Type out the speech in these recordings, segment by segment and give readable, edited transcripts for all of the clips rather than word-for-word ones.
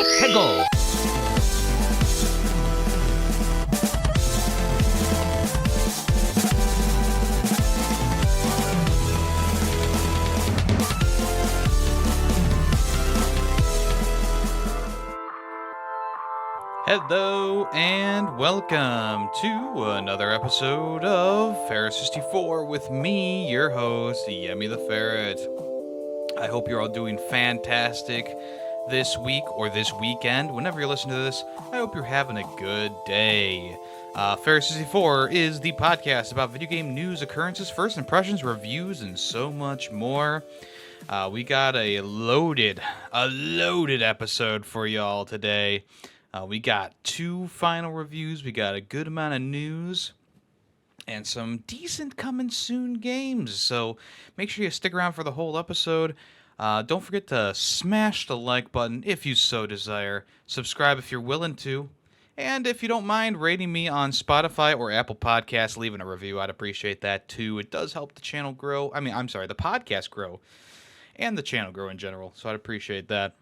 Hegel. Hello and welcome to another episode of Ferret 64 with me, your host, Yemmy the Ferret. I hope you're all doing fantastic this week or this weekend. Whenever you're listening to this, I hope you're having a good day. Ferret 64 is the podcast about video game news, occurrences, first impressions, reviews, and so much more. We got a loaded episode for y'all today. We got 2 final reviews, we got a good amount of news, and some decent coming soon games. So make sure you stick around for the whole episode. Don't forget to smash the like button if you so desire. Subscribe if you're willing to. And if you don't mind rating me on Spotify or Apple Podcasts, leaving a review, I'd appreciate that too. It does help the channel grow. The podcast grow. And the channel grow in general. So I'd appreciate that.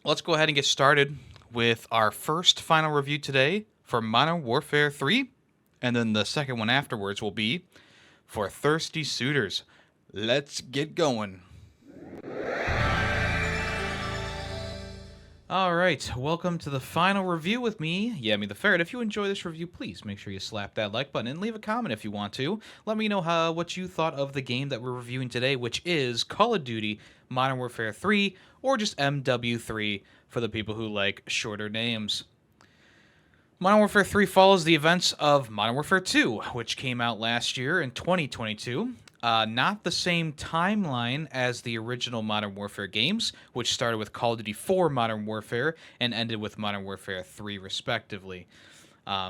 Let's go ahead and get started with our first final review today for Modern Warfare 3, and then the second one afterwards will be for Thirsty Suitors. Let's get going. Alright, welcome to the final review with me, Yemmy the Ferret. If you enjoy this review, please make sure you slap that like button and leave a comment if you want to. Let me know what you thought of the game that we're reviewing today, which is Call of Duty Modern Warfare 3, or just MW3 for the people who like shorter names. Modern Warfare 3 follows the events of Modern Warfare 2, which came out last year in 2022. Not the same timeline as the original Modern Warfare games, which started with Call of Duty 4 Modern Warfare and ended with Modern Warfare 3, respectively.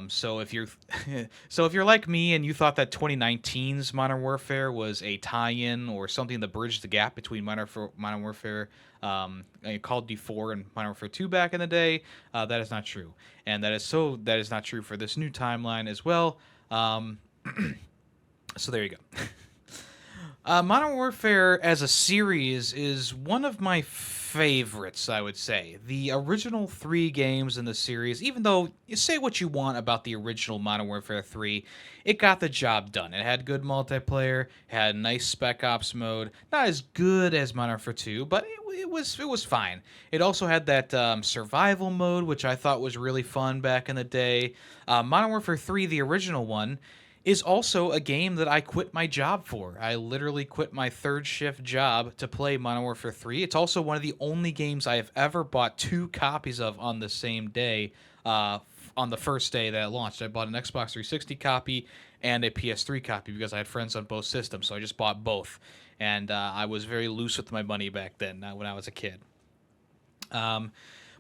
So if you're like me and you thought that 2019's Modern Warfare was a tie-in or something that bridged the gap between Modern Warfare, Call of Duty 4 and Modern Warfare 2 back in the day, that is not true, and that is not true for this new timeline as well. So there you go. Modern Warfare as a series is one of my favorites, I would say. The original 3 games in the series, even though you say what you want about the original Modern Warfare 3, it got the job done. It had good multiplayer, it had a nice Spec Ops mode, not as good as Modern Warfare 2, but it was fine. It also had that survival mode, which I thought was really fun back in the day. Modern Warfare 3, the original one, is also a game that I quit my job for. I literally quit my third shift job to play Modern Warfare 3. It's also one of the only games I have ever bought 2 copies of on the same day, on the first day that it launched. I bought an Xbox 360 copy and a PS3 copy because I had friends on both systems, so I just bought both. And I was very loose with my money back then, when I was a kid. But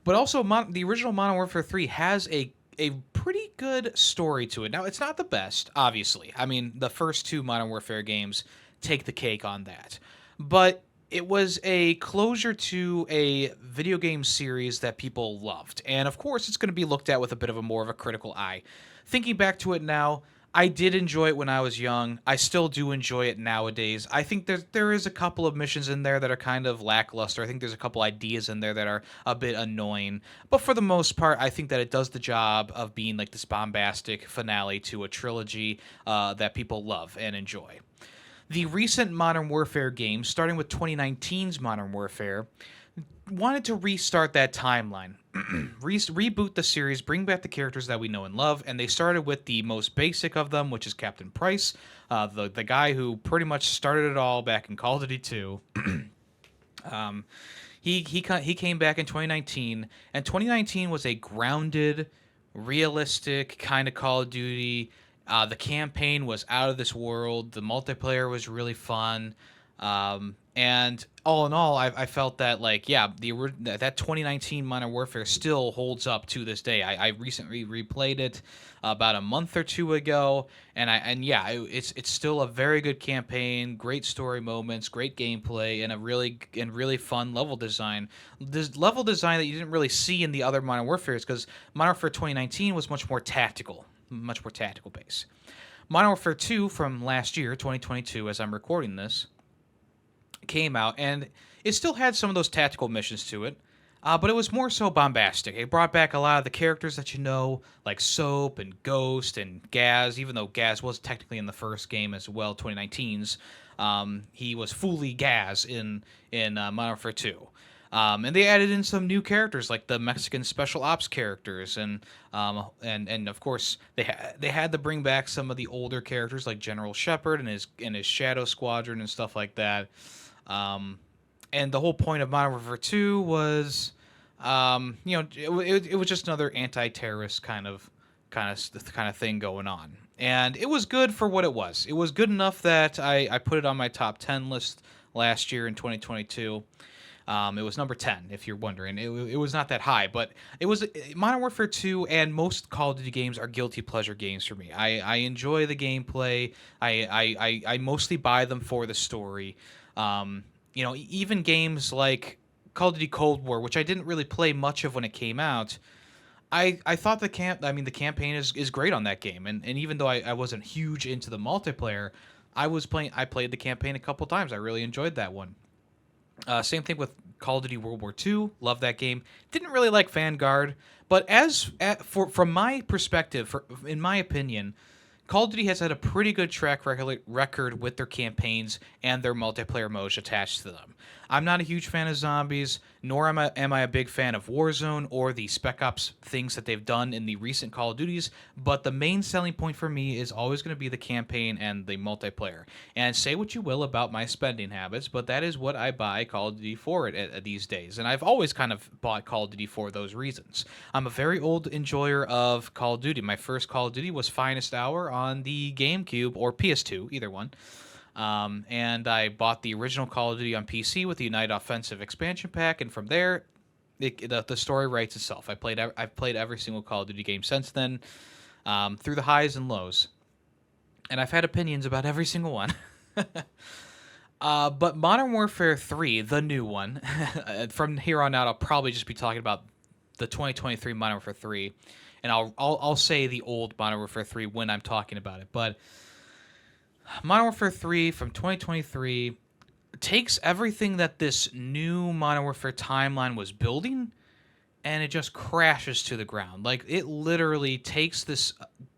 also, the original Modern Warfare 3 has a pretty good story to it. Now, it's not the best, obviously. I mean, the first 2 Modern Warfare games take the cake on that. But it was a closure to a video game series that people loved. And, of course, it's going to be looked at with a bit of more of a critical eye. Thinking back to it now, I did enjoy it when I was young. I still do enjoy it nowadays. I think there is a couple of missions in there that are kind of lackluster. I think there's a couple ideas in there that are a bit annoying. But for the most part, I think that it does the job of being like this bombastic finale to a trilogy that people love and enjoy. The recent Modern Warfare games, starting with 2019's Modern Warfare, wanted to restart that timeline, reboot the series, bring back the characters that we know and love, and they started with the most basic of them, which is Captain Price, the guy who pretty much started it all back in Call of Duty 2. He came back in 2019, and 2019 was a grounded, realistic kind of Call of Duty. The campaign was out of this world. The multiplayer was really fun. And all in all, I felt that, like, yeah, that 2019 Modern Warfare still holds up to this day. I recently replayed it about a month or 2 ago, it's still a very good campaign, great story moments, great gameplay, and a really fun level design. This level design that you didn't really see in the other Modern Warfares, because Modern Warfare 2019 was much more tactical base. Modern Warfare 2 from last year, 2022, as I'm recording this, came out, and it still had some of those tactical missions to it. But it was more so bombastic. It brought back a lot of the characters that you know, like Soap and Ghost and Gaz, even though Gaz was technically in the first game as well, 2019's. He was fully Gaz in Modern Warfare 2. And they added in some new characters like the Mexican special ops characters, and of course they had to bring back some of the older characters like General Shepard and his Shadow Squadron and stuff like that. Um, and the whole point of Modern Warfare 2 was, it was just another anti-terrorist kind of thing going on, and it was good for what it was. It was good enough that I put it on my top 10 list last year in 2022. It was number 10, if you're wondering. It was not that high, but it was Modern Warfare 2 and most Call of Duty games are guilty pleasure games for me. I enjoy the gameplay. I mostly buy them for the story. Even games like Call of Duty Cold War, which I didn't really play much of when it came out. I thought the campaign is great on that game, and even though I wasn't huge into the multiplayer, I played the campaign a couple times. I really enjoyed that one. Same thing with Call of Duty World War II. Love that game. Didn't really like Vanguard, but from my perspective, in my opinion, Call of Duty has had a pretty good track record with their campaigns and their multiplayer modes attached to them. I'm not a huge fan of zombies, nor am I a big fan of Warzone or the Spec Ops things that they've done in the recent Call of Duties, but the main selling point for me is always going to be the campaign and the multiplayer. And say what you will about my spending habits, but that is what I buy Call of Duty for these days. And I've always kind of bought Call of Duty for those reasons. I'm a very old enjoyer of Call of Duty. My first Call of Duty was Finest Hour on the GameCube or PS2, either one. And I bought the original Call of Duty on PC with the United Offensive expansion pack, and from there, the story writes itself. I've played every single Call of Duty game since then, through the highs and lows, and I've had opinions about every single one. But Modern Warfare 3, the new one, from here on out, I'll probably just be talking about the 2023 Modern Warfare 3, and I'll say the old Modern Warfare 3 when I'm talking about it, but Modern Warfare 3 from 2023 takes everything that this new Modern Warfare timeline was building, and it just crashes to the ground. Like, it literally takes this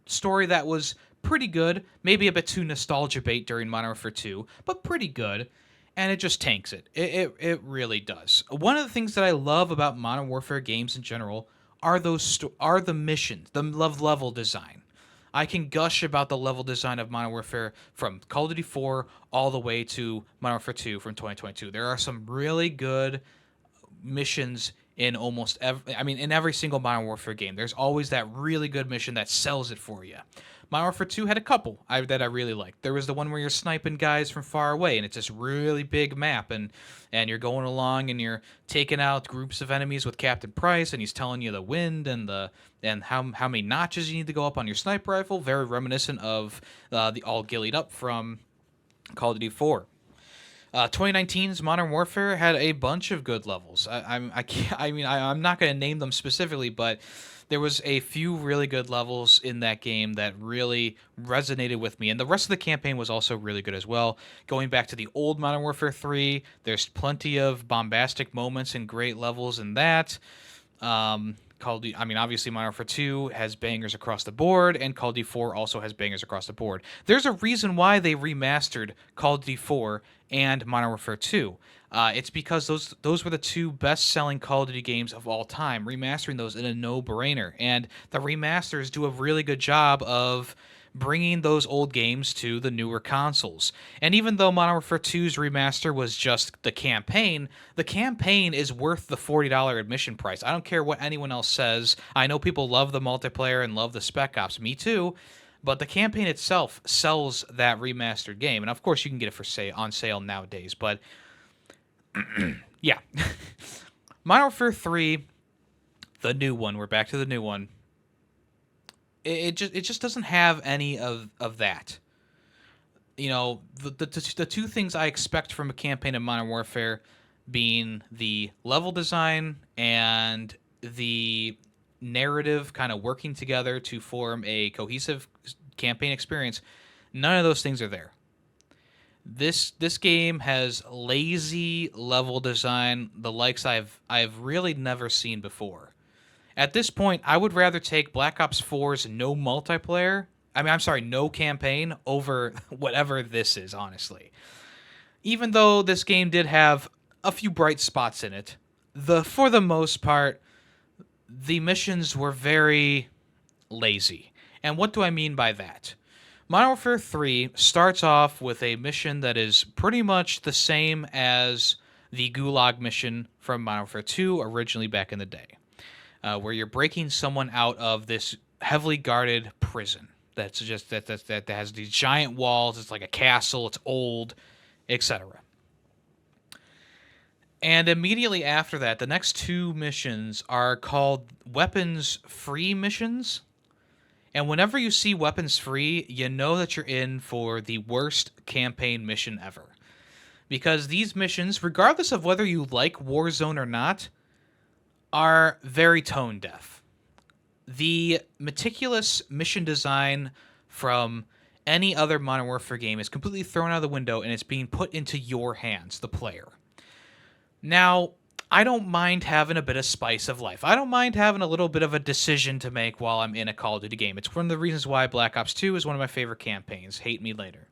story that was pretty good, maybe a bit too nostalgia bait during Modern Warfare 2, but pretty good, and it just tanks it. It really does. One of the things that I love about Modern Warfare games in general are the missions, the level design. I can gush about the level design of Modern Warfare from Call of Duty 4 all the way to Modern Warfare 2 from 2022. There are some really good missions in in every single Modern Warfare game. There's always that really good mission that sells it for you. Modern Warfare 2 had a couple that I really liked. There was the one where you're sniping guys from far away, and it's this really big map, and you're going along and you're taking out groups of enemies with Captain Price, and he's telling you the wind and how many notches you need to go up on your sniper rifle. Very reminiscent of the All Gillied Up from Call of Duty 4. 2019's Modern Warfare had a bunch of good levels. I'm not going to name them specifically, but there was a few really good levels in that game that really resonated with me, and the rest of the campaign was also really good as well. Going back to the old Modern Warfare 3, there's plenty of bombastic moments and great levels in that. Obviously Modern Warfare 2 has bangers across the board, and Call of Duty 4 also has bangers across the board. There's a reason why they remastered Call of Duty 4 and Modern Warfare 2. It's because those were the two best-selling Call of Duty games of all time. Remastering those in a no-brainer, and the remasters do a really good job of bringing those old games to the newer consoles. And even though Modern Warfare 2's remaster was just the campaign is worth the $40 admission price. I don't care what anyone else says. I know people love the multiplayer and love the Spec Ops. Me too. But the campaign itself sells that remastered game. And of course you can get it on sale nowadays. But yeah. Modern Warfare 3, the new one. We're back to the new one. It just doesn't have any of that. You know, the two things I expect from a campaign of Modern Warfare being the level design and the narrative kind of working together to form a cohesive campaign experience. None of those things are there. This game has lazy level design, the likes I've really never seen before. At this point, I would rather take Black Ops 4's no multiplayer. I'm sorry, no campaign over whatever this is, honestly. Even though this game did have a few bright spots in it, for the most part, the missions were very lazy. And what do I mean by that? Modern Warfare 3 starts off with a mission that is pretty much the same as the Gulag mission from Modern Warfare 2 originally back in the day, where you're breaking someone out of this heavily guarded prison. That's just that has these giant walls. It's like a castle. It's old, etc. And immediately after that, the next two missions are called weapons free missions. And whenever you see weapons free, you know that you're in for the worst campaign mission ever. Because these missions, regardless of whether you like Warzone or not, are very tone deaf. The meticulous mission design from any other Modern Warfare game is completely thrown out of the window, and it's being put into your hands, the player. Now, I don't mind having a bit of spice of life. I don't mind having a little bit of a decision to make while I'm in a Call of Duty game. It's one of the reasons why Black Ops 2 is one of my favorite campaigns. Hate me later.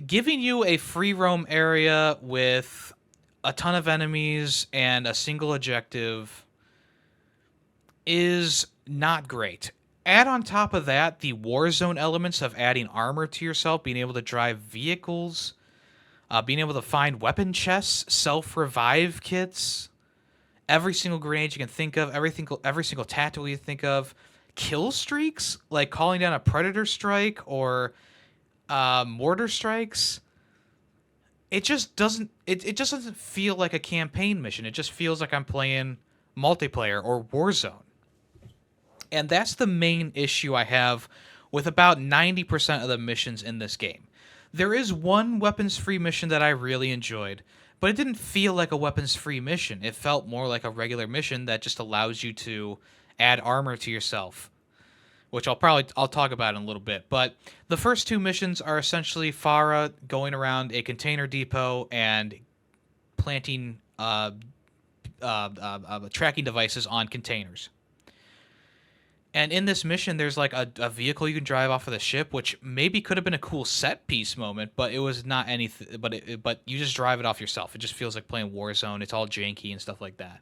Giving you a free roam area with a ton of enemies and a single objective is not great. Add on top of that the Warzone elements of adding armor to yourself, being able to drive vehicles, being able to find weapon chests, self-revive kits, every single grenade you can think of, every single tactical you think of, kill streaks, like calling down a Predator strike or mortar strikes. It just doesn't feel like a campaign mission. It just feels like I'm playing multiplayer or Warzone. And that's the main issue I have with about 90% of the missions in this game. There is one weapons-free mission that I really enjoyed, but it didn't feel like a weapons-free mission. It felt more like a regular mission that just allows you to add armor to yourself, which I'll talk about in a little bit. But the first two missions are essentially Farah going around a container depot and planting tracking devices on containers. And in this mission, there's like a vehicle you can drive off of the ship, which maybe could have been a cool set piece moment, but it was not anything. But you just drive it off yourself. It just feels like playing Warzone. It's all janky and stuff like that.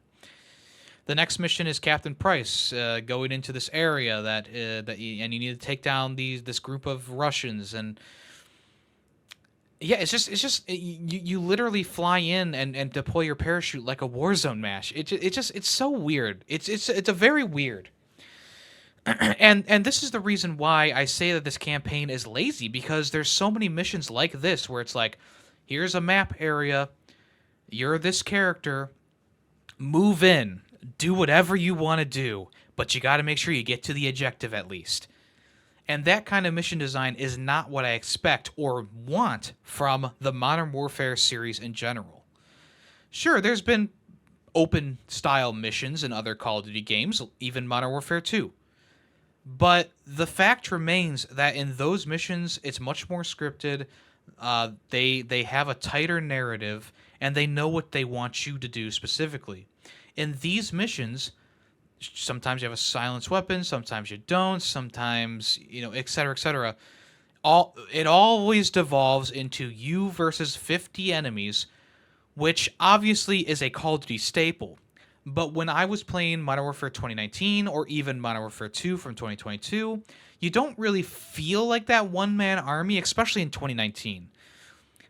The next mission is Captain Price going into this area and you need to take down this group of Russians, and yeah, you literally fly in and deploy your parachute like a Warzone match. It's so weird. It's a very weird. And this is the reason why I say that this campaign is lazy, because there's so many missions like this where it's like, here's a map area, you're this character, move in, do whatever you want to do, but you got to make sure you get to the objective at least. And that kind of mission design is not what I expect or want from the Modern Warfare series in general. Sure, there's been open style missions in other Call of Duty games, even Modern Warfare 2. But the fact remains that in those missions, it's much more scripted. They have a tighter narrative, and they know what they want you to do specifically. In these missions, sometimes you have a silenced weapon, sometimes you don't, sometimes, et cetera, et cetera. It always devolves into you versus 50 enemies, which obviously is a Call of Duty staple. But when I was playing Modern Warfare 2019 or even Modern Warfare 2 from 2022, you don't really feel like that one-man army, especially in 2019,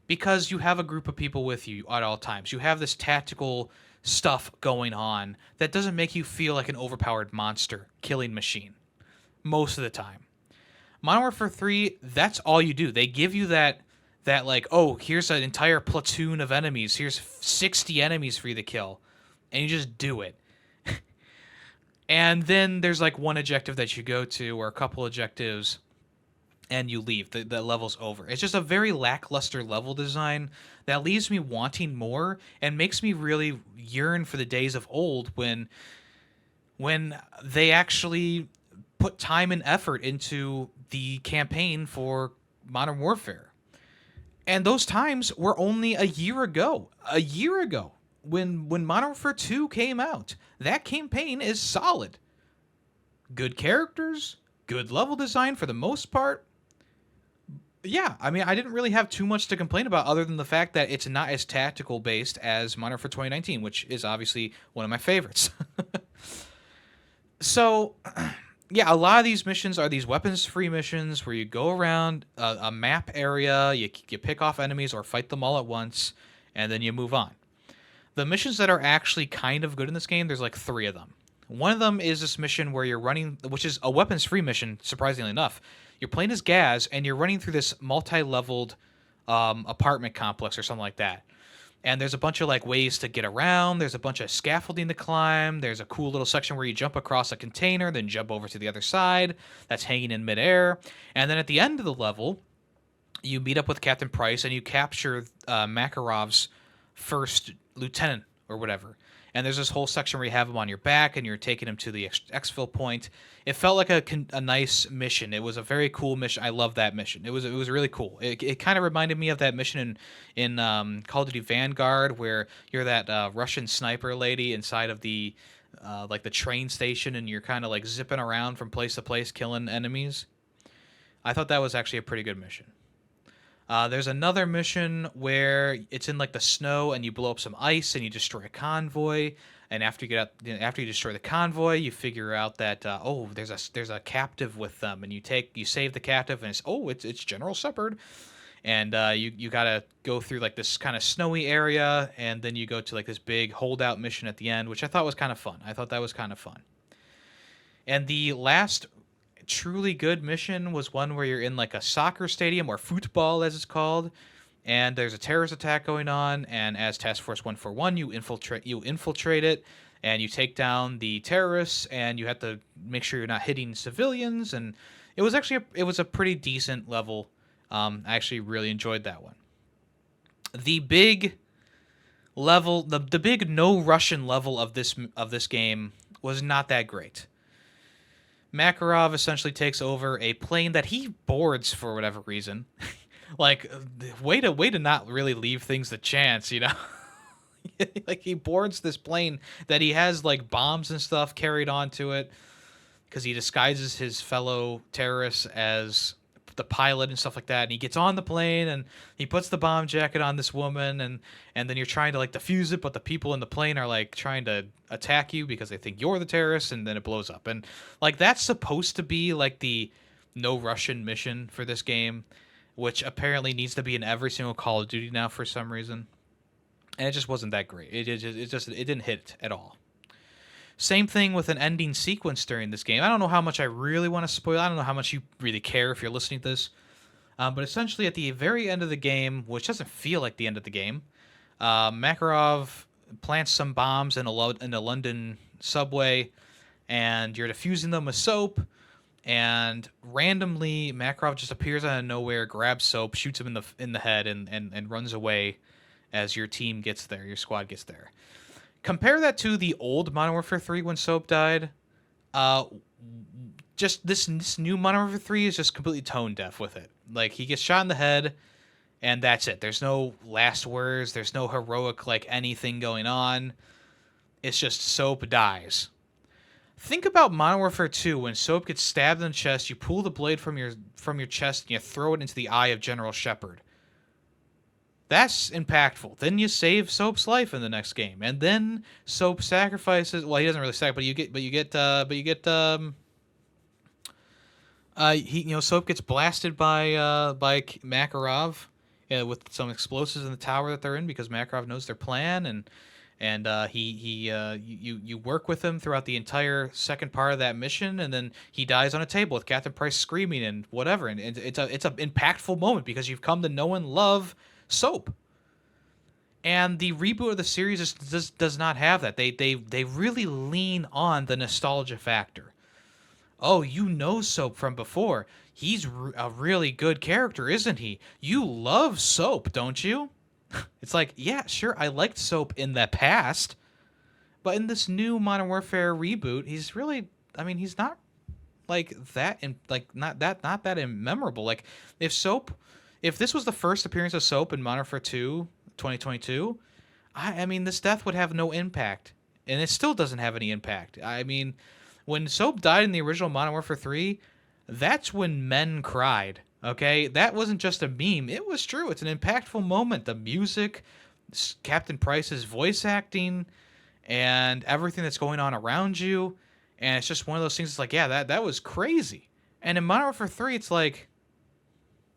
because you have a group of people with you at all times. You have this tactical stuff going on that doesn't make you feel like an overpowered monster killing machine most of the time. Modern Warfare 3, that's all you do. They give you that like, oh, here's an entire platoon of enemies. Here's 60 enemies for you to kill. And you just do it. And then there's like one objective that you go to, or a couple objectives, and you leave. The level's over. It's just a very lackluster level design that leaves me wanting more and makes me really yearn for the days of old when they actually put time and effort into the campaign for Modern Warfare. And those times were only a year ago. A year ago, when Modern Warfare 2 came out. That campaign is solid. Good characters, good level design for the most part. Yeah, I mean, I didn't really have too much to complain about other than the fact that it's not as tactical based as Modern Warfare 2019, which is obviously one of my favorites. So, yeah, a lot of these missions are these weapons-free missions where you go around a map area, you pick off enemies or fight them all at once, and then you move on. The missions that are actually kind of good in this game, there's like 3 of them. One of them is this mission where you're running, which is a weapons-free mission, surprisingly enough. You're playing as Gaz, and you're running through this multi-leveled apartment complex or something like that. And there's a bunch of like ways to get around. There's a bunch of scaffolding to climb. There's a cool little section where you jump across a container, then jump over to the other side. That's hanging in midair. And then at the end of the level, you meet up with Captain Price and you capture Makarov's first lieutenant or whatever. And there's this whole section where you have him on your back and you're taking him to the exfil point. It felt like a nice mission. It was a very cool mission. I love that mission. It was really cool. It kind of reminded me of that mission in Call of Duty Vanguard where you're that Russian sniper lady inside of the like the train station and you're kind of like zipping around from place to place killing enemies. I thought that was actually a pretty good mission. There's another mission where it's in like the snow and you blow up some ice and you destroy a convoy. And after you destroy the convoy, you figure out that there's a captive with them, and you save the captive, and it's General Shepard, and you gotta go through like this kind of snowy area, and then you go to like this big holdout mission at the end, which I thought was kind of fun. I thought that was kind of fun. And the last truly good mission was one where you're in like a soccer stadium or football as it's called, and there's a terrorist attack going on, and as Task Force 141 you infiltrate it and you take down the terrorists, and you have to make sure you're not hitting civilians. And it was a pretty decent level. I actually really enjoyed that one. The big level, the big no Russian level of this game was not that great. Makarov essentially takes over a plane that he boards for whatever reason. Like, way to not really leave things to chance, you know? Like, he boards this plane that he has, like, bombs and stuff carried onto it because he disguises his fellow terrorists as the pilot and stuff like that. And he gets on the plane and he puts the bomb jacket on this woman, and then you're trying to, like, defuse it, but the people in the plane are, like, trying to attack you because they think you're the terrorist, and then it blows up. And, like, that's supposed to be, like, the no Russian mission for this game, which apparently needs to be in every single Call of Duty now for some reason. And it just wasn't that great. It didn't hit at all. Same thing with an ending sequence during this game. I don't know how much I really want to spoil. I don't know how much you really care if you're listening to this. But essentially at the very end of the game, which doesn't feel like the end of the game, Makarov plants some bombs in a London subway, and you're defusing them with soap. And randomly, Makarov just appears out of nowhere, grabs Soap, shoots him in the head, and runs away as your team gets there, your squad gets there. Compare that to the old Modern Warfare 3 when Soap died. Just this new Modern Warfare 3 is just completely tone deaf with it. Like, he gets shot in the head, and that's it. There's no last words. There's no heroic, like, anything going on. It's just Soap dies. Think about Modern Warfare 2 when Soap gets stabbed in the chest, you pull the blade from your chest and you throw it into the eye of General Shepard. That's impactful. Then you save Soap's life in the next game, and then Soap sacrifices. Well, he doesn't really sacrifice, Soap gets blasted by Makarov with some explosives in the tower that they're in because Makarov knows their plan, and you work with him throughout the entire second part of that mission, and then he dies on a table with Captain Price screaming and whatever, and it's an impactful moment because you've come to know and love Soap. And the reboot of the series does not have that. They really lean on the nostalgia factor. Oh, you know Soap from before. He's a really good character, isn't he? You love Soap, don't you? It's like, yeah, sure, I liked Soap in the past, but in this new Modern Warfare reboot, he's really, I mean, he's not like that, not that memorable. Like, if if this was the first appearance of Soap in Modern Warfare 2, 2022, I mean, this death would have no impact. And it still doesn't have any impact. I mean, when Soap died in the original Modern Warfare 3, that's when men cried. Okay? That wasn't just a meme. It was true. It's an impactful moment. The music, Captain Price's voice acting, and everything that's going on around you. And it's just one of those things. It's like, yeah, that was crazy. And in Modern Warfare 3, it's like,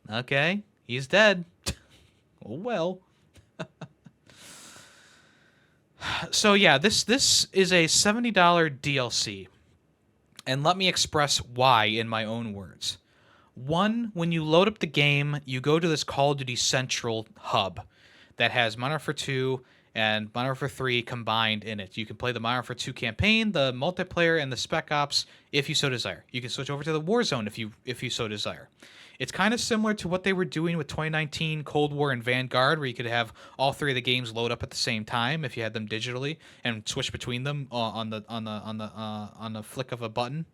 okay, he's dead. Oh, well. So yeah, this is a $70 DLC. And let me express why in my own words. One, when you load up the game, you go to this Call of Duty Central hub that has Modern Warfare 2 and Modern Warfare 3 combined in it. You can play the Modern Warfare 2 campaign, the multiplayer, and the Spec Ops if you so desire. You can switch over to the Warzone if you so desire. It's kind of similar to what they were doing with 2019 Cold War and Vanguard, where you could have all three of the games load up at the same time if you had them digitally and switch between them on the flick of a button.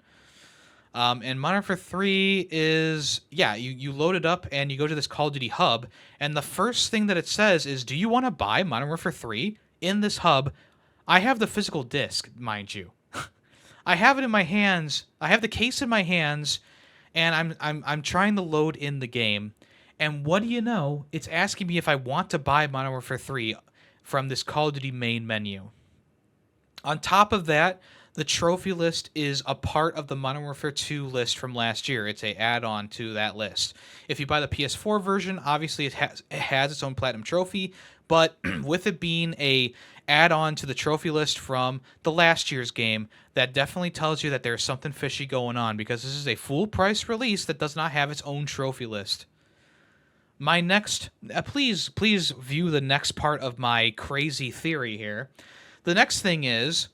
And Modern Warfare 3 is, yeah, you load it up and you go to this Call of Duty hub, and the first thing that it says is, do you want to buy Modern Warfare 3 in this hub? I have the physical disc, mind you. I have it in my hands. I have the case in my hands, and I'm trying to load in the game. And what do you know? It's asking me if I want to buy Modern Warfare 3 from this Call of Duty main menu. On top of that, the trophy list is a part of the Modern Warfare 2 list from last year. It's a add-on to that list. If you buy the PS4 version, obviously it has its own platinum trophy, but with it being a add-on to the trophy list from the last year's game, that definitely tells you that there's something fishy going on, because this is a full price release that does not have its own trophy list. My next, please view the next part of my crazy theory here. The next thing is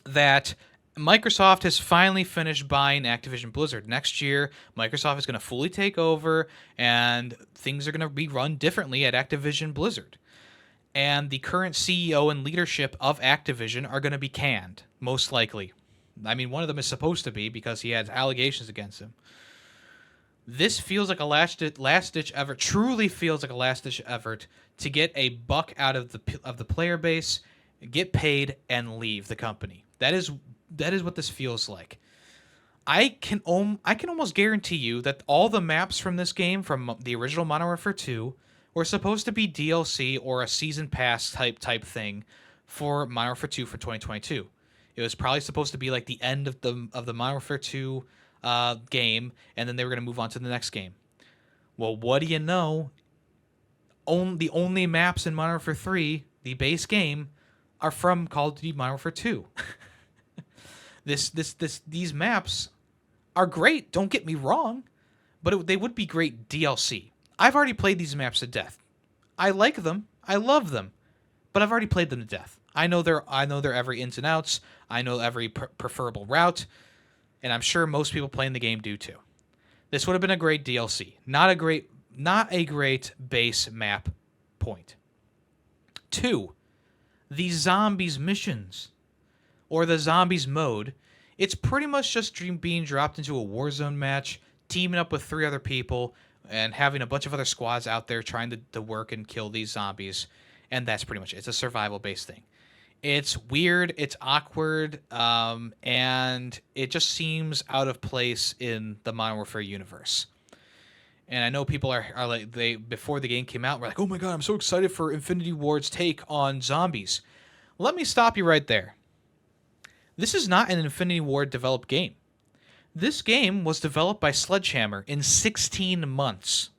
that Microsoft has finally finished buying Activision Blizzard. Next year, Microsoft is going to fully take over, and things are going to be run differently at Activision Blizzard. And the current CEO and leadership of Activision are going to be canned, most likely. I mean, one of them is supposed to be, because he has allegations against him. This feels like a last-ditch effort, truly feels like a last-ditch effort to get a buck out of the player base, get paid, and leave the company. That is what this feels like. I can almost guarantee you that all the maps from this game, from the original Modern Warfare 2, were supposed to be DLC or a season pass type thing for Modern Warfare 2 for 2022. It was probably supposed to be like the end of the Modern Warfare 2 game, and then they were going to move on to the next game. Well, what do you know? The only maps in Modern Warfare 3, the base game, are from Call of Duty Modern Warfare 2. These maps are great, don't get me wrong, but they would be great DLC. I've already played these maps to death. I like them, I love them, but I've already played them to death. I know their every ins and outs. I know every preferable route, and I'm sure most people playing the game do too. This would have been a great DLC, not a great base map point. 2, the zombies missions, or the zombies mode. It's pretty much just being dropped into a Warzone match, teaming up with 3 other people, and having a bunch of other squads out there trying to work and kill these zombies. And that's pretty much it. It's a survival-based thing. It's weird, it's awkward, and it just seems out of place in the Modern Warfare universe. And I know people are like, before the game came out, were like, oh my god, I'm so excited for Infinity Ward's take on zombies. Let me stop you right there. This is not an Infinity Ward developed game. This game was developed by Sledgehammer in 16 months.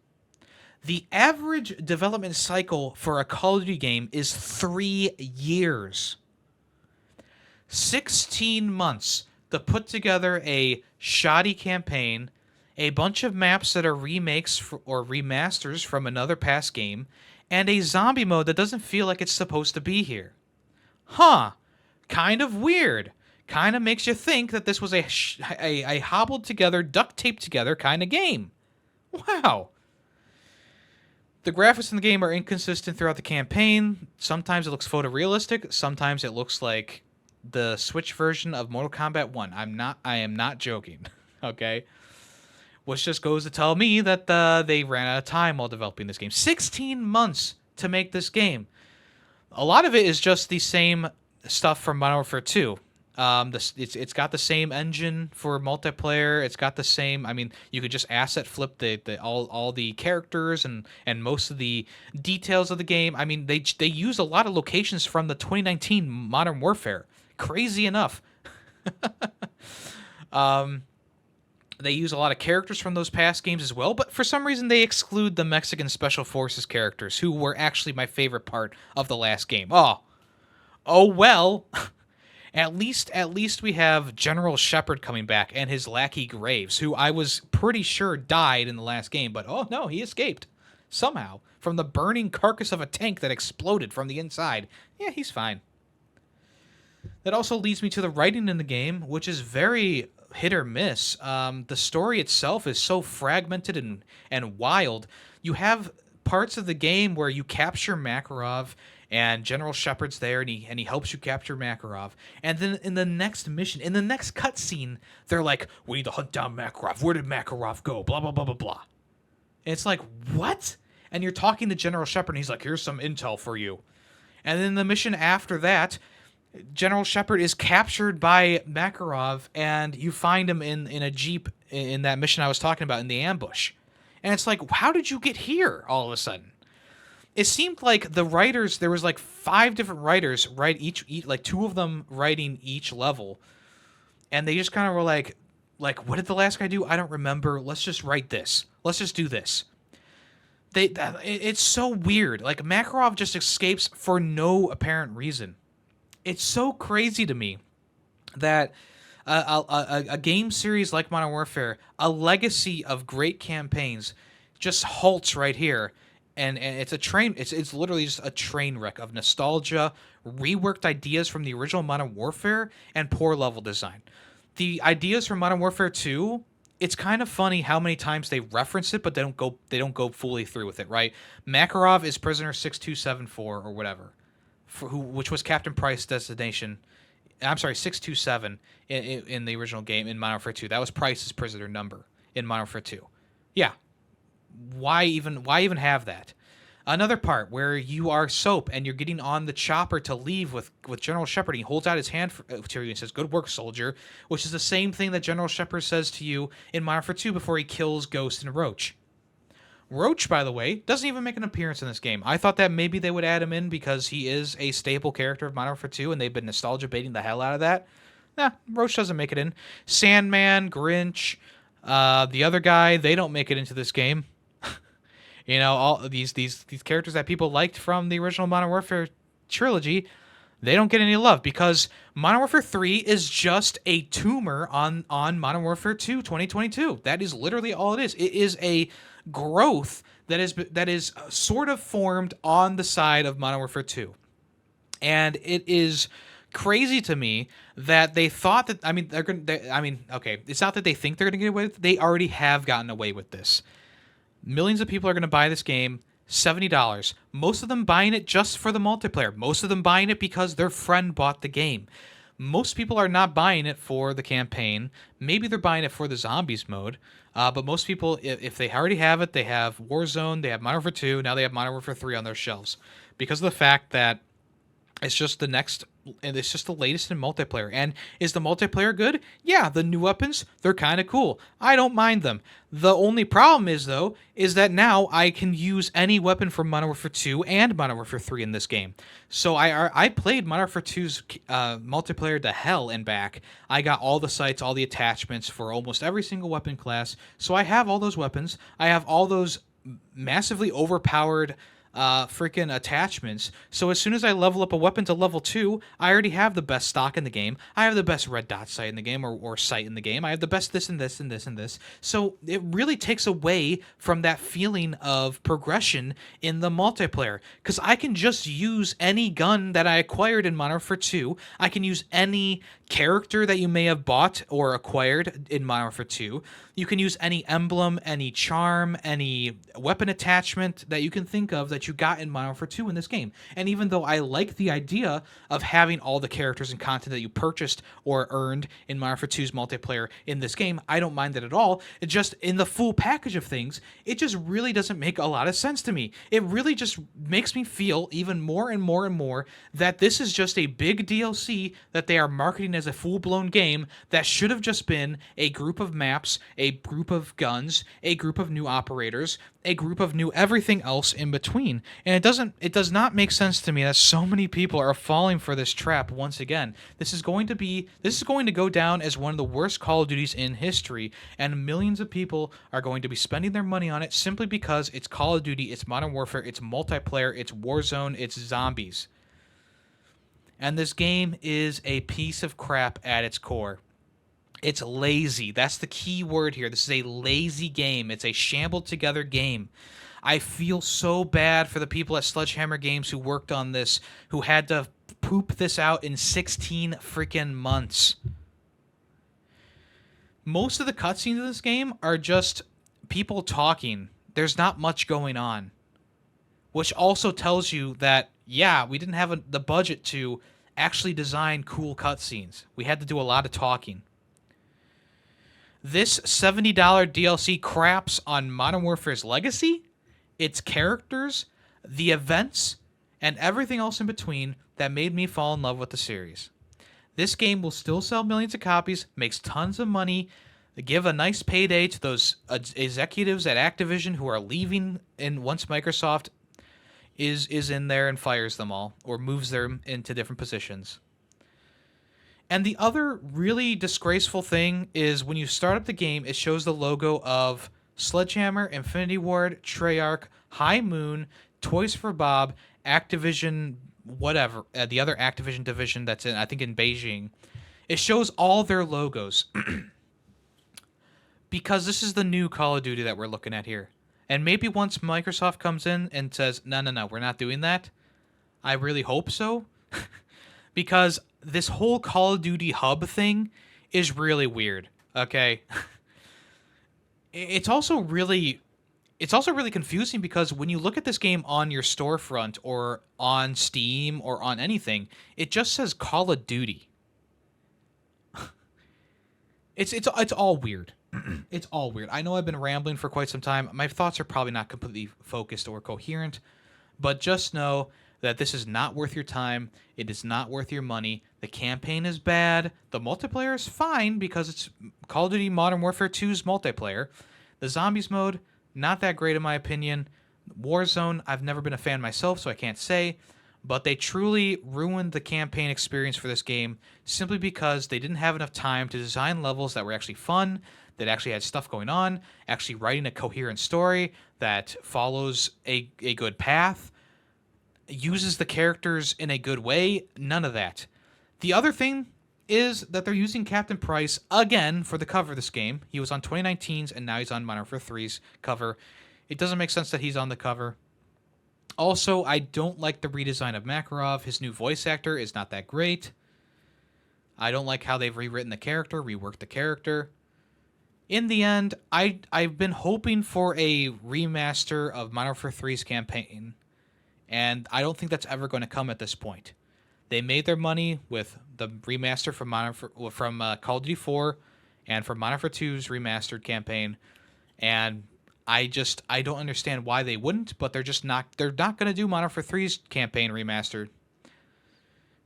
The average development cycle for a Call of Duty game is 3 years. 16 months to put together a shoddy campaign, a bunch of maps that are remakes or remasters from another past game, and a zombie mode that doesn't feel like it's supposed to be here. Huh. Kind of weird. Kind of makes you think that this was a hobbled together, duct taped together kind of game. Wow. The graphics in the game are inconsistent throughout the campaign. Sometimes it looks photorealistic. Sometimes it looks like the Switch version of Mortal Kombat 1. I am not joking. Okay. which just goes to tell me that they ran out of time while developing this game. 16 months to make this game. A lot of it is just the same stuff from Modern Warfare 2. It's got the same engine for multiplayer. It's got the same. I mean, you could just asset flip all the characters and most of the details of the game. I mean, they use a lot of locations from the 2019 Modern Warfare. Crazy enough. They use a lot of characters from those past games as well, but for some reason they exclude the Mexican Special Forces characters, who were actually my favorite part of the last game. Oh well. At least we have General Shepard coming back and his lackey Graves, who I was pretty sure died in the last game, but oh no, he escaped somehow from the burning carcass of a tank that exploded from the inside. Yeah, he's fine. That also leads me to the writing in the game, which is very hit or miss. The story itself is so fragmented and wild. You have parts of the game where you capture Makarov and General Shepard's there and he helps you capture Makarov. And then in the next mission, in the next cutscene, they're like, we need to hunt down Makarov. Where did Makarov go? Blah, blah, blah, blah, blah. And it's like, what? And you're talking to General Shepard and he's like, here's some intel for you. And then the mission after that, General Shepard is captured by Makarov, and you find him in a jeep in that mission I was talking about in the ambush. And it's like, how did you get here all of a sudden? It seemed like the writers, there was like 5 different writers, write each like 2 of them writing each level. And they just kind of were like, what did the last guy do? I don't remember. Let's just write this. Let's just do this. It's so weird. Like, Makarov just escapes for no apparent reason. It's so crazy to me that a game series like Modern Warfare, a legacy of great campaigns, just halts right here, and it's a train. It's literally just a train wreck of nostalgia, reworked ideas from the original Modern Warfare, and poor level design. The ideas from Modern Warfare 2. It's kind of funny how many times they reference it, but they don't go fully through with it. Right? Makarov is prisoner 6274 or whatever. Which was Captain Price's designation. I'm sorry, 627 in the original game in Modern Warfare 2. That was Price's prisoner number in Modern Warfare 2. Yeah. Why even have that? Another part where you are Soap and you're getting on the chopper to leave with General Shepard. He holds out his hand to you and says, "Good work, soldier," which is the same thing that General Shepard says to you in Modern Warfare 2 before he kills Ghost and Roach. Roach, by the way, doesn't even make an appearance in this game. I thought that maybe they would add him in because he is a staple character of Modern Warfare 2, and they've been nostalgia baiting the hell out of that. Nah, Roach doesn't make it in. Sandman, Grinch, the other guy, they don't make it into this game. You know, all these characters that people liked from the original Modern Warfare trilogy, they don't get any love because Modern Warfare 3 is just a tumor on Modern Warfare 2 2022. That is literally all it is. It is a growth that is sort of formed on the side of Modern Warfare 2. And it is crazy to me that they thought that, okay, it's not that they think they're going to get away with it. They already have gotten away with this. Millions of people are going to buy this game, $70. Most of them buying it just for the multiplayer. Most of them buying it because their friend bought the game. Most people are not buying it for the campaign. Maybe they're buying it for the zombies mode. But most people, if they already have it, they have Warzone, they have Modern Warfare 2, now they have Modern Warfare 3 on their shelves. Because of the fact that it's just the next, and it's just the latest in multiplayer. And is the multiplayer good? Yeah, the new weapons, they're kind of cool. I don't mind them. The only problem is, though, is that now I can use any weapon from Modern Warfare 2 and Modern Warfare 3 in this game. So I played Modern Warfare 2's multiplayer to hell and back. I got all the sights, all the attachments for almost every single weapon class. So I have all those weapons. I have all those massively overpowered freaking attachments. So as soon as I level up a weapon to level 2, I already have the best stock in the game. I have the best red dot sight in the game, or sight in the game. I have the best this and this and this and this. So it really takes away from that feeling of progression in the multiplayer, because I can just use any gun that I acquired in Modern Warfare 2. I can use any character that you may have bought or acquired in Modern Warfare 2. You can use any emblem, any charm, any weapon attachment that you can think of that that you got in Modern Warfare 2 in this game. And even though I like the idea of having all the characters and content that you purchased or earned in Modern Warfare 2's multiplayer in this game, I don't mind that at all. It just, in the full package of things, it just really doesn't make a lot of sense to me. It really just makes me feel even more and more and more that this is just a big DLC that they are marketing as a full-blown game that should have just been a group of maps, a group of guns, a group of new operators, a group of new everything else in between. And it does not make sense to me that so many people are falling for this trap once again. This is going to go down as one of the worst Call of Duties in history, and millions of people are going to be spending their money on it simply because it's Call of Duty, it's Modern Warfare, it's multiplayer, it's Warzone, it's zombies. And this game is a piece of crap at its core. It's lazy. That's the key word here. This is a lazy game. It's a shambled together game. I feel so bad for the people at Sledgehammer Games who worked on this, who had to poop this out in 16 freaking months. Most of the cutscenes of this game are just people talking. There's not much going on. Which also tells you that, yeah, we didn't have the budget to actually design cool cutscenes. We had to do a lot of talking. This $70 DLC craps on Modern Warfare's legacy, its characters, the events, and everything else in between that made me fall in love with the series. This game will still sell millions of copies, makes tons of money, give a nice payday to those executives at Activision who are leaving once Microsoft is in there and fires them all or moves them into different positions. And the other really disgraceful thing is when you start up the game, it shows the logo of Sledgehammer, Infinity Ward, Treyarch, High Moon, Toys for Bob, Activision, whatever, the other Activision division that's in Beijing. It shows all their logos because this is the new Call of Duty that we're looking at here. And maybe once Microsoft comes in and says, no, we're not doing that, I really hope so. Because this whole Call of Duty hub thing is really weird, okay? It's also really confusing because when you look at this game on your storefront or on Steam or on anything, it just says Call of Duty. It's all weird. It's all weird. I know I've been rambling for quite some time. My thoughts are probably not completely focused or coherent, but just know that this is not worth your time. It is not worth your money. The campaign is bad. The multiplayer is fine because it's Call of Duty Modern Warfare 2's multiplayer. The zombies mode, not that great in my opinion. Warzone, I've never been a fan myself, so I can't say. But they truly ruined the campaign experience for this game simply because they didn't have enough time to design levels that were actually fun, that actually had stuff going on, actually writing a coherent story that follows a good path, uses the characters in a good way. None of that. The other thing is that they're using Captain Price again for the cover of this game. He was on 2019's and now he's on Modern Warfare 3's cover. It doesn't make sense that he's on the cover. Also, I don't like the redesign of Makarov. His new voice actor is not that great. I don't like how they've rewritten the character, reworked the character. In the end, I've been hoping for a remaster of Modern Warfare 3's campaign, and I don't think that's ever going to come at this point. They made their money with the remaster from Call of Duty 4 and from Modern Warfare 2's remastered campaign, and I don't understand why they wouldn't, but they're not going to do Modern Warfare 3's campaign remastered.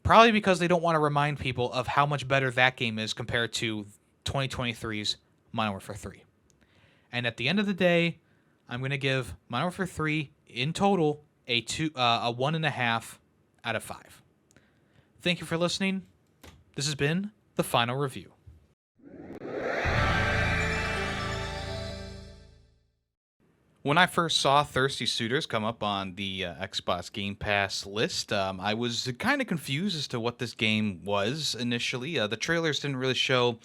Probably because they don't want to remind people of how much better that game is compared to 2023's Modern Warfare 3. And at the end of the day, I'm going to give Modern Warfare 3 in total a 1.5 out of 5. Thank you for listening. This has been the final review. When I first saw Thirsty Suitors come up on the Xbox Game Pass list, I was kind of confused as to what this game was initially. The trailers didn't really show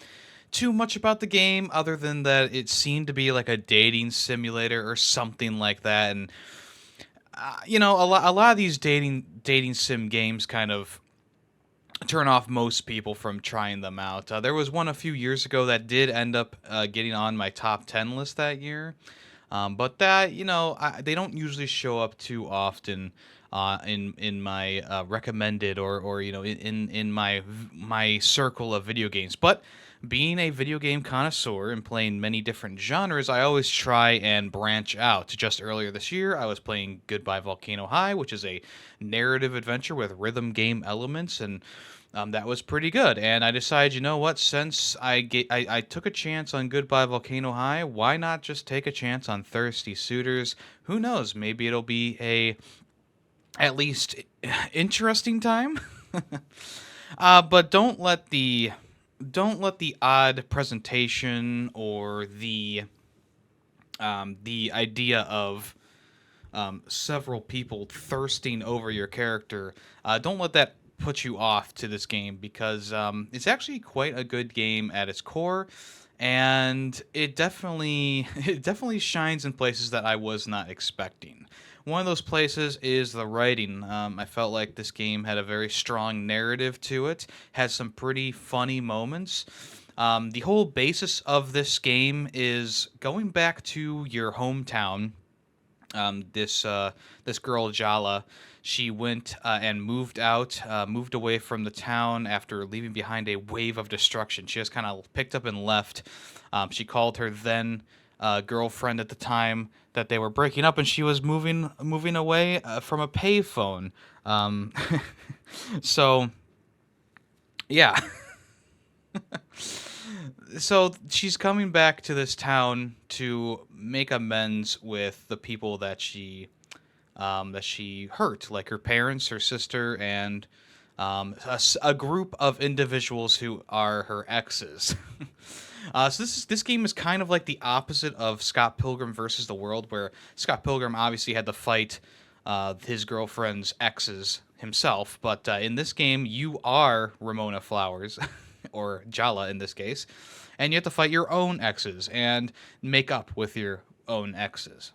too much about the game other than that it seemed to be like a dating simulator or something like that. And, a lot of these dating sim games kind of turn off most people from trying them out. There was one a few years ago that did end up getting on my top 10 list that year. But that, they don't usually show up too often in my recommended or in my circle of video games. But being a video game connoisseur and playing many different genres, I always try and branch out. Just earlier this year, I was playing Goodbye Volcano High, which is a narrative adventure with rhythm game elements, and that was pretty good. And I decided, you know what? Since I took a chance on Goodbye Volcano High, why not just take a chance on Thirsty Suitors? Who knows? Maybe it'll be a at least interesting time. But don't let the odd presentation or the idea of several people thirsting over your character, don't let that put you off to this game, because it's actually quite a good game at its core, and it definitely it definitely shines in places that I was not expecting. One of those places is the writing. I felt like this game had a very strong narrative to it, has some pretty funny moments. The whole basis of this game is going back to your hometown. This girl Jala, she went and moved away from the town after leaving behind a wave of destruction. She just kind of picked up and left. She called her then girlfriend at the time that they were breaking up, and she was moving away from a payphone. Um, so yeah. So she's coming back to this town to make amends with the people that she hurt, like her parents, her sister, and a group of individuals who are her exes. So this game is kind of like the opposite of Scott Pilgrim versus the World, where Scott Pilgrim obviously had to fight his girlfriend's exes himself, but in this game you are Ramona Flowers, or Jala in this case, and you have to fight your own exes and make up with your own exes.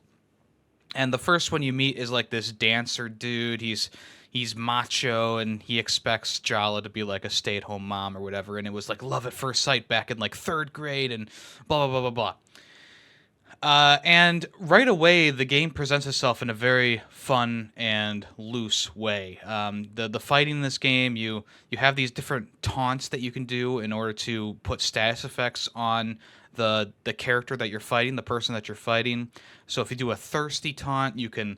And the first one you meet is like this dancer dude. He's macho, and he expects Jala to be like a stay-at-home mom or whatever. And it was like love at first sight back in like third grade, and blah blah blah blah blah. And right away, the game presents itself in a very fun and loose way. The fighting in this game, you have these different taunts that you can do in order to put status effects on the character that you're fighting, the person that you're fighting. So if you do a thirsty taunt, you can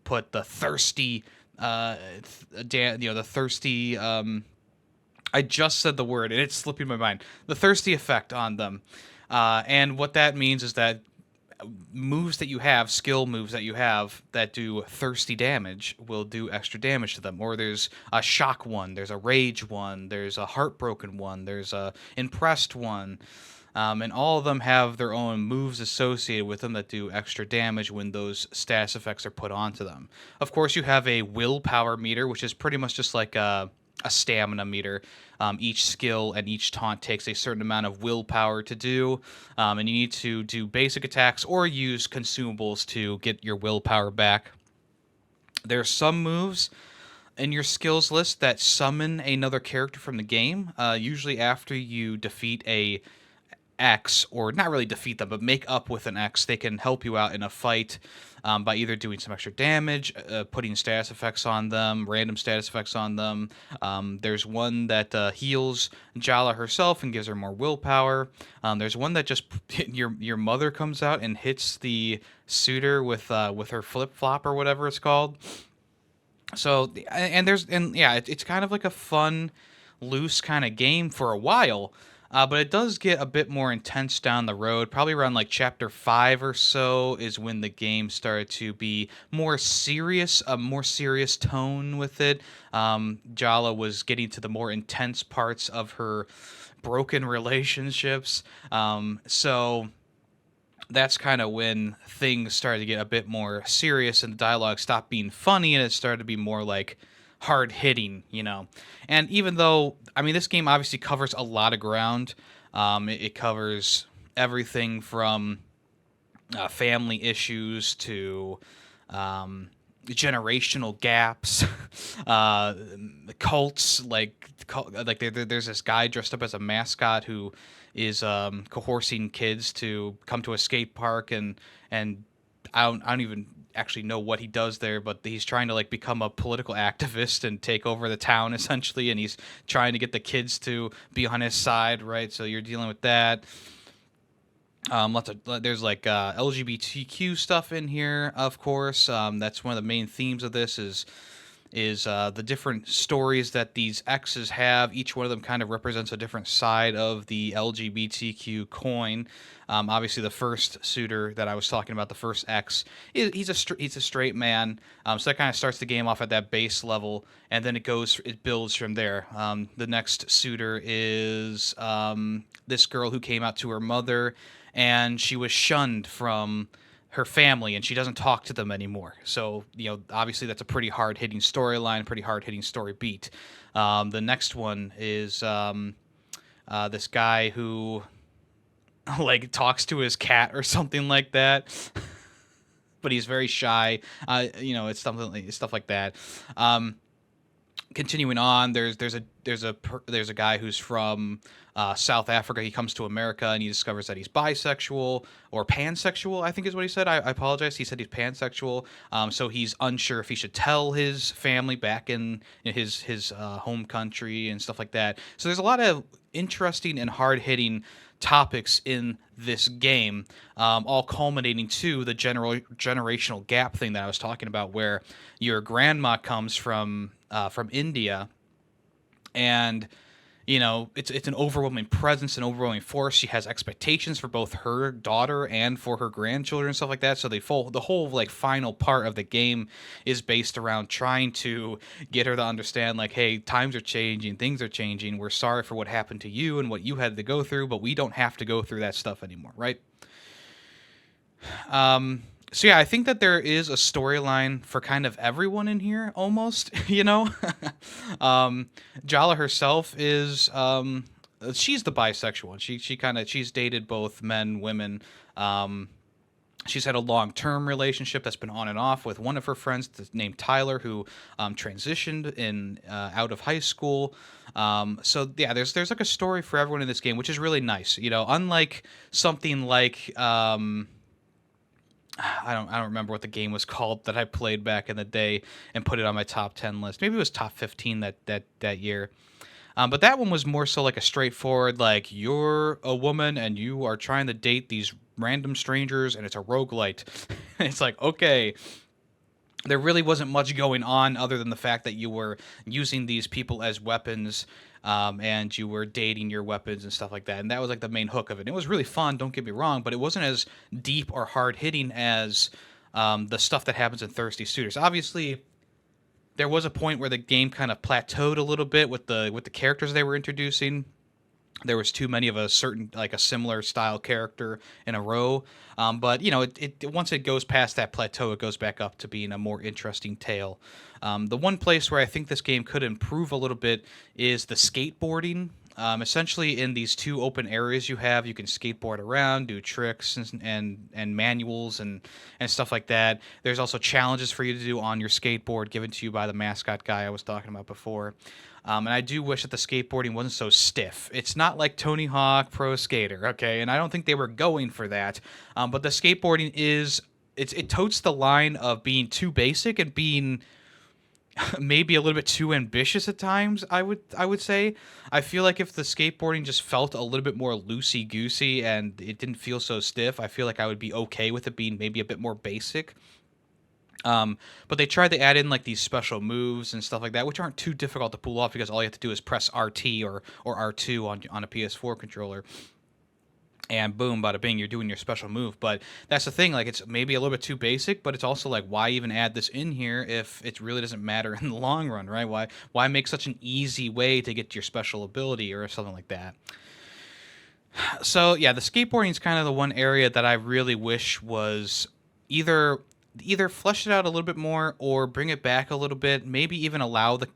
put the thirsty, the thirsty. I just said the word and it's slipping my mind. The thirsty effect on them. And what that means is that moves that you have, skill moves that you have that do thirsty damage will do extra damage to them. Or there's a shock one, there's a rage one, there's a heartbroken one, there's a impressed one. And all of them have their own moves associated with them that do extra damage when those status effects are put onto them. Of course, you have a willpower meter, which is pretty much just like a stamina meter. Each skill and each taunt takes a certain amount of willpower to do, and you need to do basic attacks or use consumables to get your willpower back. There are some moves in your skills list that summon another character from the game, usually after you defeat a X, or not really defeat them, but make up with an X. They can help you out in a fight by either doing some extra damage, putting status effects on them, random status effects on them. There's one that heals Jala herself and gives her more willpower. There's one that just your mother comes out and hits the suitor with her flip flop or whatever it's called. So it's kind of like a fun, loose kind of game for a while. But it does get a bit more intense down the road. Probably around like chapter 5 or so is when the game started to be more serious, a more serious tone with it. Jala was getting to the more intense parts of her broken relationships. So that's kind of when things started to get a bit more serious, and the dialogue stopped being funny and it started to be more like hard hitting. And even though, I mean, this game obviously covers a lot of ground. It covers everything from family issues to generational gaps, uh, cults, there's this guy dressed up as a mascot who is coercing kids to come to a skate park, and I don't even actually know what he does there, but he's trying to like become a political activist and take over the town essentially, and he's trying to get the kids to be on his side, right? So you're dealing with that. There's like LGBTQ stuff in here, of course. That's one of the main themes of this is the different stories that these X's have. Each one of them kind of represents a different side of the LGBTQ coin. Obviously, the first suitor that I was talking about, the first X, he's a straight man. So that kind of starts the game off at that base level, and then it builds from there. The next suitor is this girl who came out to her mother, and she was shunned from her family, and she doesn't talk to them anymore. So, obviously that's a pretty hard-hitting storyline, pretty hard-hitting story beat. The next one is this guy who like talks to his cat or something like that. But he's very shy. It's stuff like that. Continuing on, there's a guy who's from South Africa. He comes to America and he discovers that he's bisexual or pansexual, I think is what he said. I apologize. He said he's pansexual. So he's unsure if he should tell his family back in his home country and stuff like that. So there's a lot of interesting and hard hitting topics in this game, all culminating to the generational gap thing that I was talking about, where your grandma comes from India, and it's an overwhelming presence, an overwhelming force. She has expectations for both her daughter and for her grandchildren and stuff like that. So the whole like final part of the game is based around trying to get her to understand, like, hey, times are changing, things are changing. We're sorry for what happened to you and what you had to go through, but we don't have to go through that stuff anymore, right? So yeah, I think that there is a storyline for kind of everyone in here, almost. Jala herself is she's the bisexual one. She's dated both men, women. She's had a long-term relationship that's been on and off with one of her friends named Tyler, who transitioned in out of high school. So yeah, there's like a story for everyone in this game, which is really nice. Unlike something like I don't remember what the game was called that I played back in the day and put it on my top 10 list. Maybe it was top 15 that year. But that one was more so like a straightforward, like, you're a woman and you are trying to date these random strangers and it's a roguelite. It's like, okay. There really wasn't much going on other than the fact that you were using these people as weapons, and you were dating your weapons and stuff like that. And that was like the main hook of it. It was really fun, don't get me wrong, but it wasn't as deep or hard hitting as the stuff that happens in Thirsty Suitors. Obviously, there was a point where the game kind of plateaued a little bit with the characters they were introducing. There was too many of a similar style character in a row. But it once it goes past that plateau, it goes back up to being a more interesting tale. The one place where I think this game could improve a little bit is the skateboarding. Essentially, in these two open areas you can skateboard around, do tricks and manuals and stuff like that. There's also challenges for you to do on your skateboard given to you by the mascot guy I was talking about before. And I do wish that the skateboarding wasn't so stiff. It's not like Tony Hawk Pro Skater, okay? And I don't think they were going for that. But the skateboarding it totes the line of being too basic and being maybe a little bit too ambitious at times, I would say. I feel like if the skateboarding just felt a little bit more loosey-goosey and it didn't feel so stiff, I feel like I would be okay with it being maybe a bit more basic. But they tried to add in like these special moves and stuff like that, which aren't too difficult to pull off because all you have to do is press RT or R2 on a PS4 controller. And boom, bada bing, you're doing your special move. But that's the thing, like, it's maybe a little bit too basic, but it's also like, why even add this in here if it really doesn't matter in the long run, right? Why make such an easy way to get your special ability or something like that? So yeah, the skateboarding is kind of the one area that I really wish was either flesh it out a little bit more or bring it back a little bit, maybe even allow the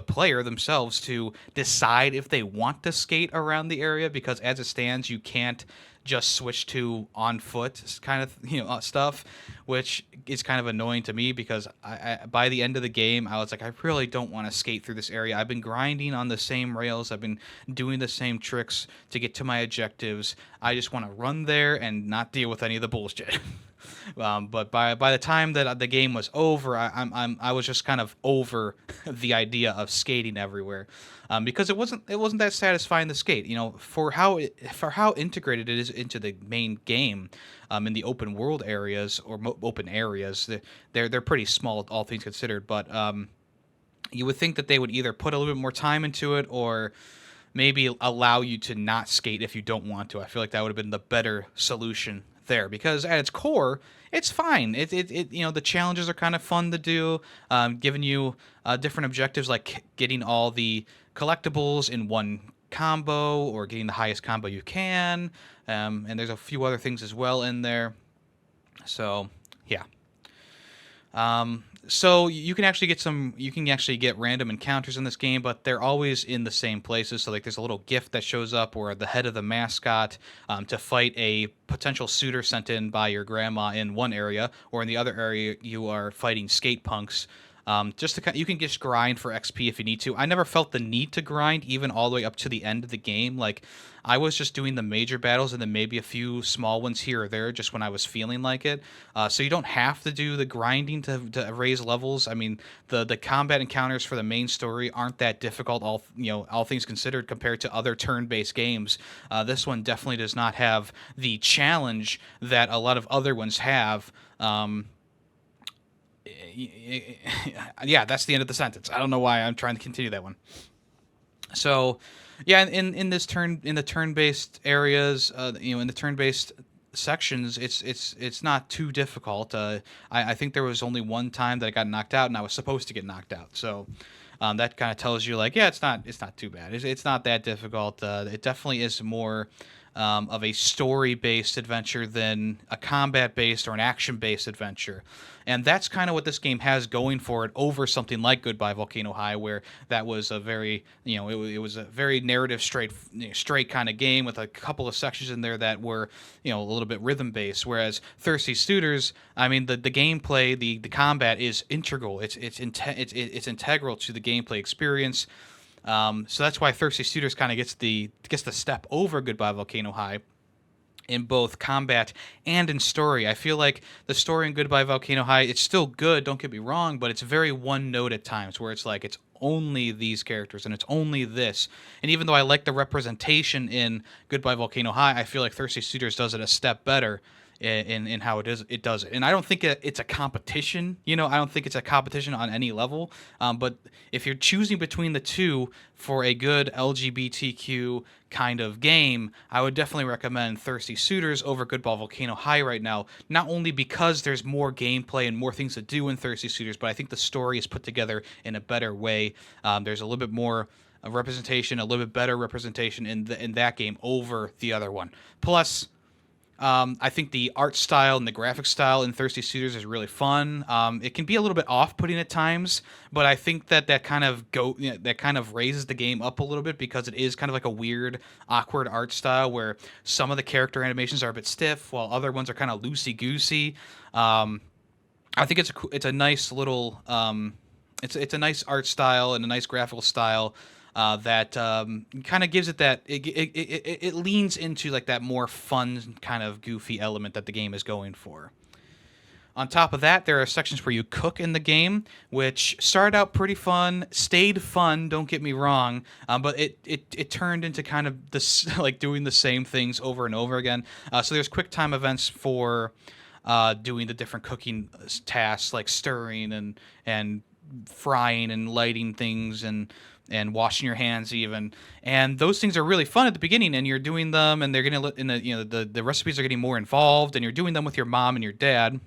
player themselves to decide if they want to skate around the area, because as it stands you can't just switch to on foot kind of stuff, which is kind of annoying to me because I by the end of the game I was like, I really don't want to skate through this area. I've been grinding on the same rails. I've been doing the same tricks to get to my objectives. I just want to run there and not deal with any of the bullshit. But by the time that the game was over, I was just kind of over the idea of skating everywhere, because it wasn't that satisfying to skate. For how integrated it is into the main game, in the open world areas or open areas, they're pretty small, all things considered. But you would think that they would either put a little bit more time into it or maybe allow you to not skate if you don't want to. I feel like that would have been the better solution there, because at its core, it's fine. The challenges are kind of fun to do, giving you different objectives like getting all the collectibles in one combo or getting the highest combo you can, and there's a few other things as well in there. So yeah. So you can actually get random encounters in this game, but they're always in the same places. So like there's a little gift that shows up or the head of the mascot, to fight a potential suitor sent in by your grandma in one area, or in the other area you are fighting skate punks. You can just grind for XP if you need to. I never felt the need to grind even all the way up to the end of the game. Like, I was just doing the major battles and then maybe a few small ones here or there just when I was feeling like it. So you don't have to do the grinding to raise levels. I mean, the combat encounters for the main story aren't that difficult, all things considered, compared to other turn-based games. This one definitely does not have the challenge that a lot of other ones have. Yeah, that's the end of the sentence. I don't know why I'm trying to continue that one. So, yeah, in the turn-based areas, in the turn-based sections, it's not too difficult. I think there was only one time that I got knocked out, and I was supposed to get knocked out. So, that kind of tells you, like, yeah, it's not too bad. It's not that difficult. It definitely is more of a story-based adventure than a combat-based or an action-based adventure. And that's kind of what this game has going for it over something like Goodbye Volcano High, where that was a very, it was a very narrative straight kind of game with a couple of sections in there that were, a little bit rhythm-based. Whereas Thirsty Suitors, I mean, the gameplay, the combat is integral. It's integral to the gameplay experience. So that's why Thirsty Suitors kind of gets the step over Goodbye Volcano High in both combat and in story. I feel like the story in Goodbye Volcano High, it's still good, don't get me wrong, but it's very one note at times, where it's like it's only these characters and it's only this. And even though I like the representation in Goodbye Volcano High, I feel like Thirsty Suitors does it a step better in how it does it. And I don't think it's a competition. I don't think it's a competition on any level. But if you're choosing between the two for a good LGBTQ kind of game, I would definitely recommend Thirsty Suitors over Goodbye Volcano High right now. Not only because there's more gameplay and more things to do in Thirsty Suitors, but I think the story is put together in a better way. There's a little bit more representation, a little bit better representation in that game over the other one. Plus, I think the art style and the graphic style in Thirsty Suitors is really fun. It can be a little bit off-putting at times, but I think that kind of raises the game up a little bit, because it is kind of like a weird, awkward art style where some of the character animations are a bit stiff while other ones are kind of loosey-goosey. I think it's a nice little it's a nice art style and a nice graphical style. That kind of gives it that it leans into like that more fun kind of goofy element that the game is going for. On top of that, there are sections where you cook in the game, which started out pretty fun, stayed fun, don't get me wrong, but it turned into kind of this like doing the same things over and over again. So there's quick time events for doing the different cooking tasks, like stirring and frying and lighting things and washing your hands even, and those things are really fun at the beginning, and you're doing them, and they're getting the recipes are getting more involved, and you're doing them with your mom and your dad.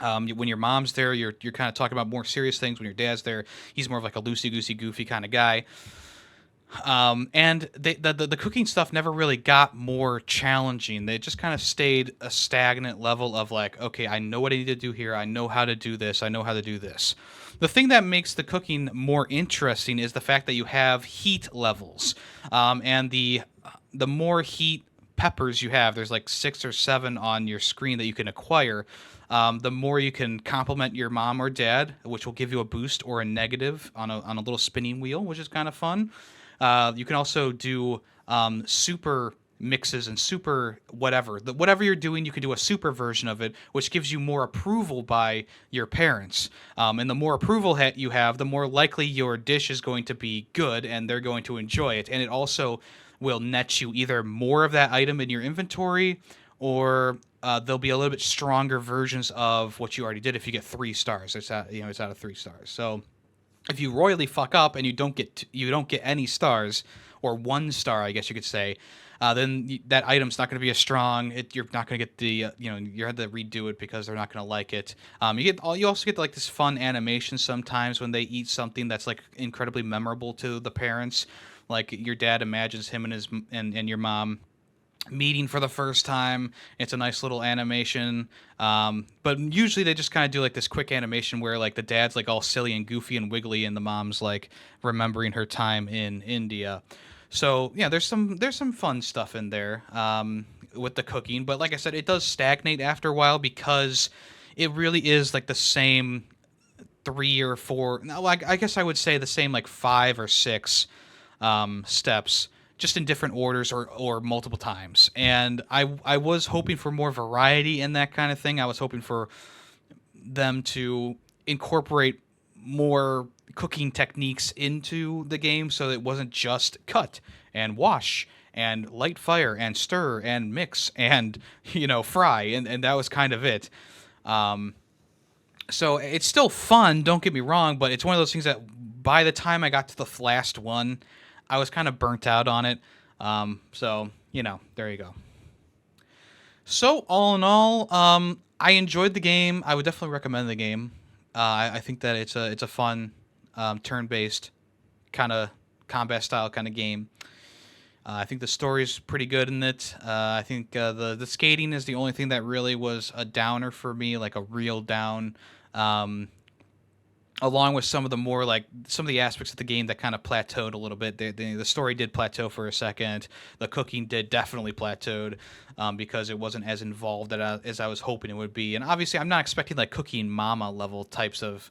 When your mom's there, you're kind of talking about more serious things. When your dad's there, he's more of like a loosey-goosey, goofy kind of guy. And the cooking stuff never really got more challenging. They just kind of stayed a stagnant level of like, okay, I know what I need to do here. I know how to do this. I know how to do this. The thing that makes the cooking more interesting is the fact that you have heat levels. And the more heat peppers you have, there's like 6 or 7 on your screen that you can acquire. The more you can compliment your mom or dad, which will give you a boost or a negative on a little spinning wheel, which is kind of fun. You can also do super mixes and super whatever. Whatever you're doing, you can do a super version of it, which gives you more approval by your parents. And the more approval you have, the more likely your dish is going to be good and they're going to enjoy it. And it also will net you either more of that item in your inventory, or there'll be a little bit stronger versions of what you already did if you get 3 stars. It's out of 3 stars. So if you royally fuck up and you don't get any stars, or 1 star, I guess you could say, then that item's not going to be as strong. You're not going to get the you have to redo it because they're not going to like it. You also get like this fun animation sometimes when they eat something that's like incredibly memorable to the parents. Like your dad imagines him and your mom meeting for the first time. It's a nice little animation. But usually they just kind of do like this quick animation where like the dad's like all silly and goofy and wiggly, and the mom's like remembering her time in India. So yeah, there's some fun stuff in there with the cooking. But like I said, it does stagnate after a while because it really is like the same 3 or 4. No, I guess I would say the same like 5 or 6 steps, just in different orders or multiple times. And I was hoping for more variety in that kind of thing. I was hoping for them to incorporate more cooking techniques into the game so it wasn't just cut and wash and light fire and stir and mix and fry, and that was kind of it. So it's still fun, don't get me wrong, but it's one of those things that by the time I got to the last one, I was kind of burnt out on it. So there you go. So all in all, I enjoyed the game. I would definitely recommend the game. I think that it's a fun turn-based kind of combat style kind of game. I think the story's pretty good in it. I think the skating is the only thing that really was a downer for me, like a real down. Along with some of the aspects of the game that kind of plateaued a little bit. The story did plateau for a second. The cooking did definitely plateaued because it wasn't as involved as I was hoping it would be. And obviously, I'm not expecting like Cooking Mama level types of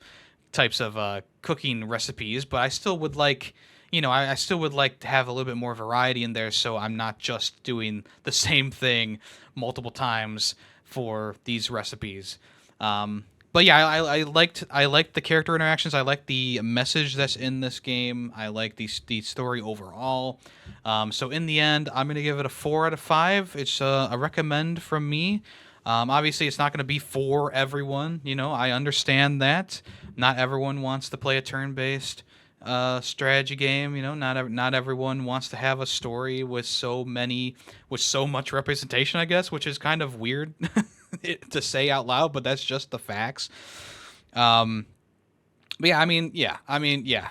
cooking recipes, but I still would like. I still would like to have a little bit more variety in there, so I'm not just doing the same thing multiple times for these recipes. But yeah, I liked the character interactions. I liked the message that's in this game. I like the story overall. So in the end, I'm gonna give it a 4 out of 5. It's a recommend from me. Obviously, it's not going to be for everyone. I understand that not everyone wants to play a turn-based strategy game. Not everyone wants to have a story with so much representation, I guess, which is kind of weird to say out loud, but that's just the facts. But yeah, yeah.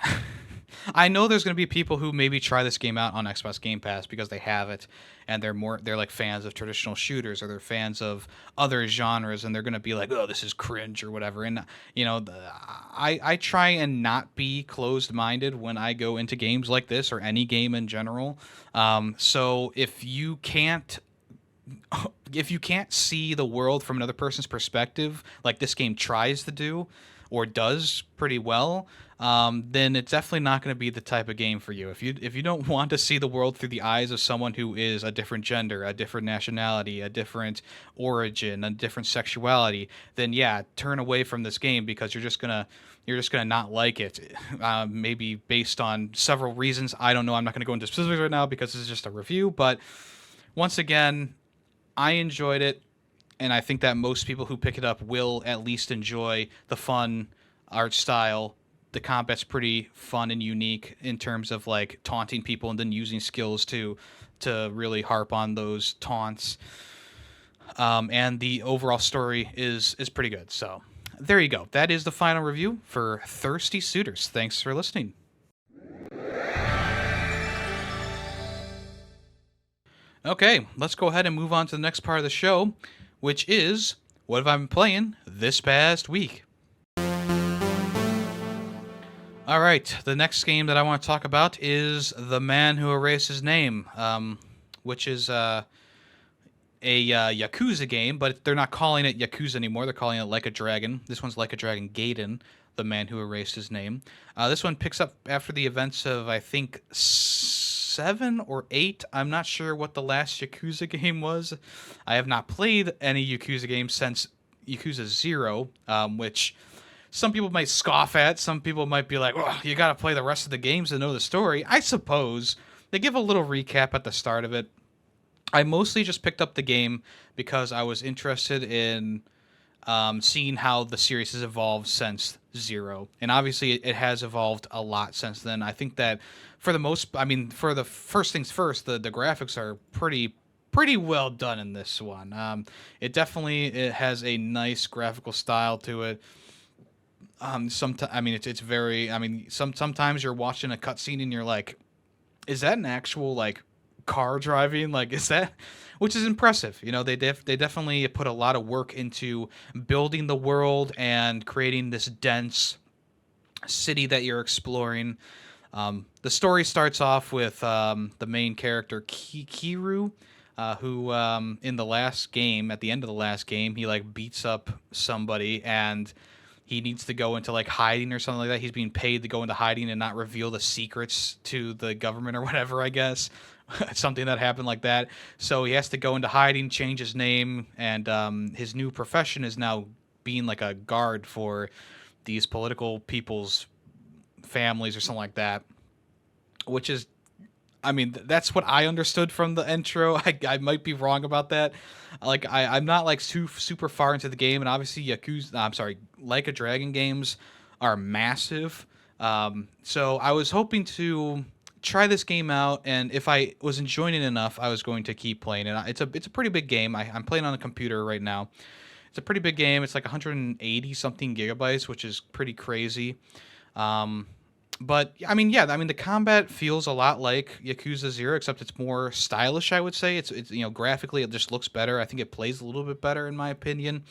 I know there's going to be people who maybe try this game out on Xbox Game Pass because they have it, and they're like fans of traditional shooters, or they're fans of other genres, and they're going to be like, oh, this is cringe or whatever. And I try and not be closed-minded when I go into games like this or any game in general. So if you can't see the world from another person's perspective, like this game tries to do or does pretty well, then it's definitely not going to be the type of game for you. If you don't want to see the world through the eyes of someone who is a different gender, a different nationality, a different origin, a different sexuality, then yeah, turn away from this game, because you're just gonna not like it. Maybe based on several reasons. I don't know. I'm not going to go into specifics right now because this is just a review. But once again, I enjoyed it, and I think that most people who pick it up will at least enjoy the fun art style. The combat's pretty fun and unique in terms of like taunting people and then using skills to really harp on those taunts. And the overall story is pretty good. So there you go. That is the final review for Thirsty Suitors. Thanks for listening. Okay, let's go ahead and move on to the next part of the show, which is what have I been playing this past week? All right, the next game that I want to talk about is The Man Who Erased His Name, which is a Yakuza game, but they're not calling it Yakuza anymore. They're calling it Like a Dragon. This one's Like a Dragon Gaiden, the man who erased his name. This one picks up after the events of, I think, 7 or 8. I'm not sure what the last Yakuza game was. I have not played any Yakuza games since Yakuza 0, which some people might scoff at. Some people might be like, oh, you got to play the rest of the games to know the story. I suppose. They give a little recap at the start of it. I mostly just picked up the game because I was interested in seeing how the series has evolved since 0. And obviously, it has evolved a lot since then. I think that for the most, I mean, for the first things first, the graphics are pretty well done in this one. It has a nice graphical style to it. Sometimes, I mean, it's very, I mean, sometimes you're watching a cutscene and you're like, is that an actual like car driving? Like, is that, which is impressive. You know, they definitely put a lot of work into building the world and creating this dense city that you're exploring. The story starts off with the main character Kiru, who in the last game, at the end of the last game, he like beats up somebody and he needs to go into like hiding or something like that. He's being paid to go into hiding and not reveal the secrets to the government or whatever, I guess. Something that happened like that. So he has to go into hiding, change his name, and his new profession is now being like a guard for these political people's families or something like that. Which is, I mean, that's what I understood from the intro. I might be wrong about that. Like, I'm not like super far into the game, and obviously Like a Dragon games are massive. So I was hoping to try this game out, and if I was enjoying it enough, I was going to keep playing it. It's a pretty big game. I'm playing on a computer right now. It's a pretty big game. It's like 180 something gigabytes, which is pretty crazy. But I mean, yeah, I mean the combat feels a lot like Yakuza 0, except it's more stylish. I would say it's graphically it just looks better. I think it plays a little bit better in my opinion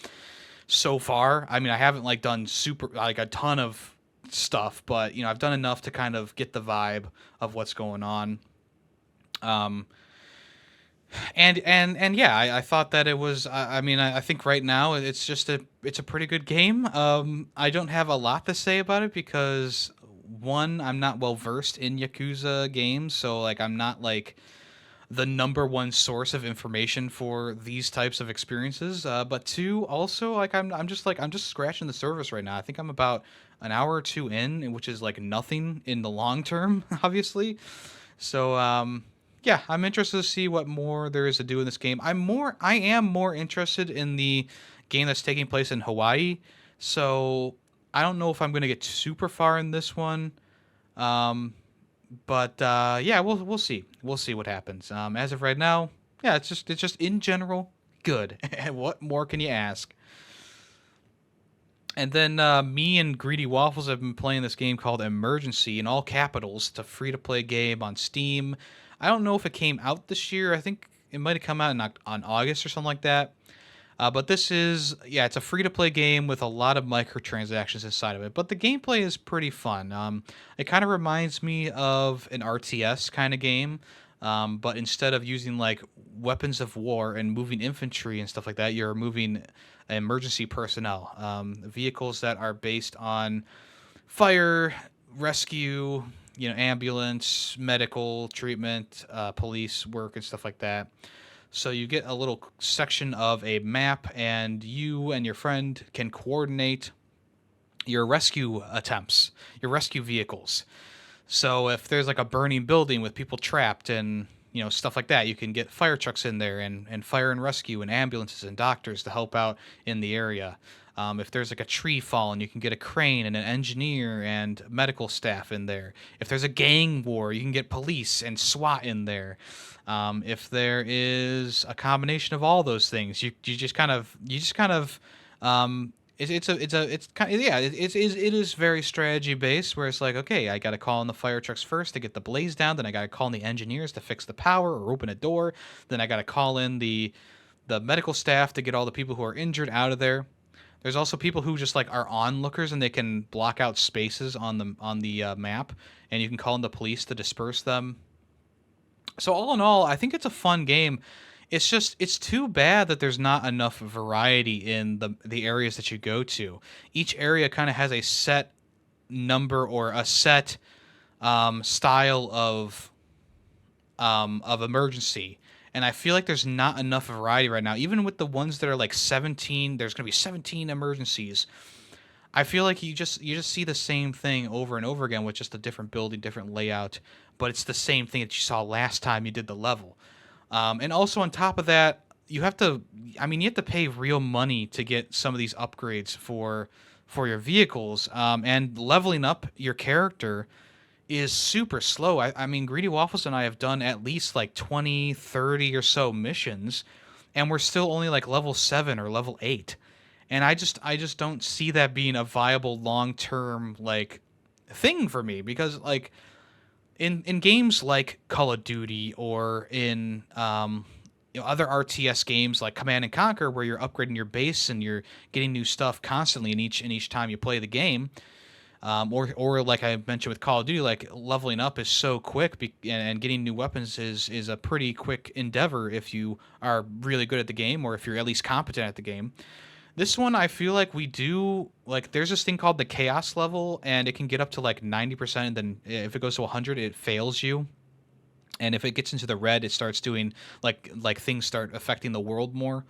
so far. I mean, I haven't like done super like a ton of stuff, but I've done enough to kind of get the vibe of what's going on. And yeah, I thought that it was. I mean, I think right now it's a pretty good game. I don't have a lot to say about it because one, I'm not well versed in Yakuza games, so like I'm not like the number one source of information for these types of experiences. But two, also like I'm just scratching the surface right now. I think I'm about an hour or two in, which is like nothing in the long term, obviously. So yeah, I'm interested to see what more there is to do in this game. I am more interested in the game that's taking place in Hawaii. So I don't know if I'm going to get super far in this one. But yeah, we'll see. We'll see what happens. As of right now, yeah, it's just in general good. What more can you ask? And then me and Greedy Waffles have been playing this game called Emergency in all capitals. It's a free-to-play game on Steam. I don't know if it came out this year. I think it might have come out on August or something like that. But this is, yeah, it's a free-to-play game with a lot of microtransactions inside of it. But the gameplay is pretty fun. It kind of reminds me of an RTS kind of game. But instead of using like weapons of war and moving infantry and stuff like that, you're moving emergency personnel, vehicles that are based on fire, rescue, ambulance, medical treatment, police work, and stuff like that. So you get a little section of a map, and you and your friend can coordinate your rescue attempts, your rescue vehicles. So if there's like a burning building with people trapped and stuff like that, you can get fire trucks in there and fire and rescue and ambulances and doctors to help out in the area. If there's like a tree fallen, you can get a crane and an engineer and medical staff in there. If there's a gang war, you can get police and SWAT in there. If there is a combination of all those things, it is very strategy based, where it's like, okay, I got to call in the fire trucks first to get the blaze down, then I got to call in the engineers to fix the power or open a door, then I got to call in the medical staff to get all the people who are injured out of there. There's also people who just like are onlookers and they can block out spaces on the map, and you can call in the police to disperse them. So all in all, I think it's a fun game. it's too bad that there's not enough variety in the areas that you go to. Each area kind of has a set number or a set style of emergency. And I feel like there's not enough variety right now. Even with the ones that are like 17, there's going to be 17 emergencies. I feel like you just see the same thing over and over again with just a different building, different layout, but it's the same thing that you saw last time you did the level. And also on top of that, you have to, I mean, you have to pay real money to get some of these upgrades for your vehicles. And leveling up your character is super slow. I mean, Greedy Waffles and I have done at least like 20, 30 or so missions, and we're still only like level 7 or level 8. And I just don't see that being a viable long-term like thing for me because like in games like Call of Duty or in other RTS games like Command and Conquer where you're upgrading your base and you're getting new stuff constantly in each time you play the game, or like I mentioned with Call of Duty, like leveling up is so quick, and getting new weapons is a pretty quick endeavor if you are really good at the game or if you're at least competent at the game. This one, I feel like we do like there's this thing called the chaos level, and it can get up to like 90%, and then if it goes to 100, it fails you. And if it gets into the red, it starts doing like things start affecting the world more.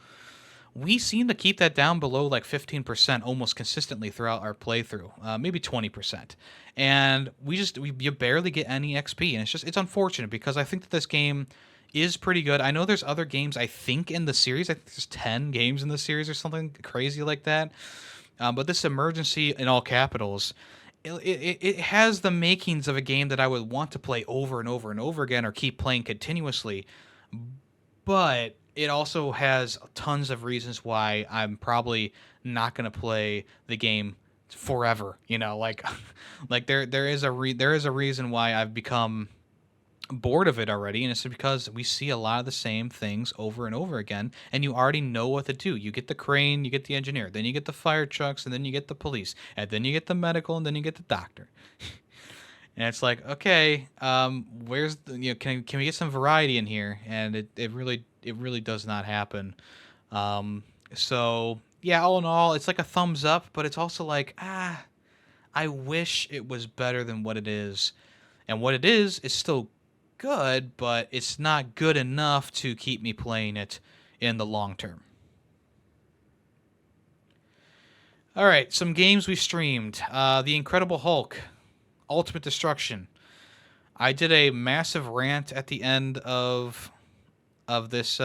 We seem to keep that down below like 15% almost consistently throughout our playthrough, maybe 20%. And you barely get any XP, and it's unfortunate because I think that this game is pretty good. I know there's other games I think in the series. I think there's 10 games in the series or something crazy like that. But this emergency in all capitals, it has the makings of a game that I would want to play over and over and over again or keep playing continuously, but it also has tons of reasons why I'm probably not going to play the game forever. Like like there is a reason why I've become bored of it already, and it's because we see a lot of the same things over and over again, and you already know what to do. You get the crane, you get the engineer, then you get the fire trucks, and then you get the police, and then you get the medical, and then you get the doctor. And it's like, okay, where's the, can we get some variety in here? And it really does not happen. So yeah, all in all, it's like a thumbs up, but it's also like, I wish it was better than what it is. And what it is still good, but it's not good enough to keep me playing it in the long term. All right, some games we streamed. The Incredible Hulk, Ultimate Destruction. I did a massive rant at the end of this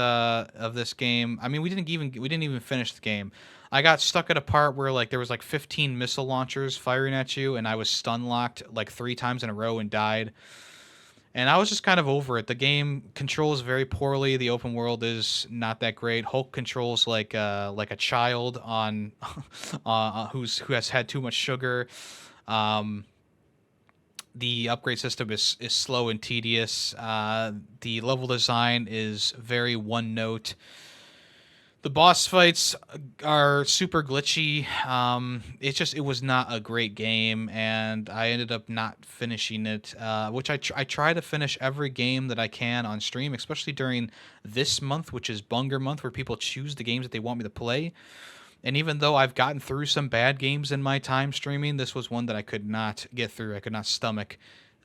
game. I mean, we didn't even finish the game. I got stuck at a part where like there was like 15 missile launchers firing at you, and I was stun locked like 3 times in a row and died. And I was just kind of over it. The game controls very poorly. The open world is not that great. Hulk controls like a child on who has had too much sugar. Um, the upgrade system is slow and tedious. The level design is very one note. The boss fights are super glitchy. It was not a great game, and I ended up not finishing it. Which I try to finish every game that I can on stream, especially during this month, which is Bunger month, where people choose the games that they want me to play. And even though I've gotten through some bad games in my time streaming, this was one that I could not get through. I could not stomach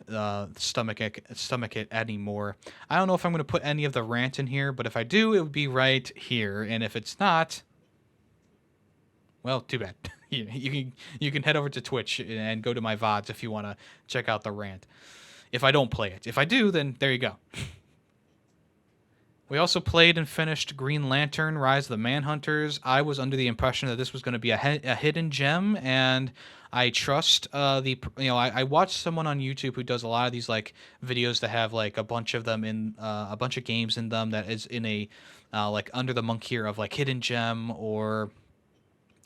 it anymore. I don't know if I'm going to put any of the rant in here, but if I do, it would be right here. And if it's not, well, too bad. You can head over to Twitch and go to my VODs if you want to check out the rant. If I don't play it. If I do, then there you go. We also played and finished Green Lantern: Rise of the Manhunters. I was under the impression that this was going to be a hidden gem, and I trust I watched someone on YouTube who does a lot of these like videos that have like a bunch of them in a bunch of games in them that is in a like under the monkier of like hidden gem or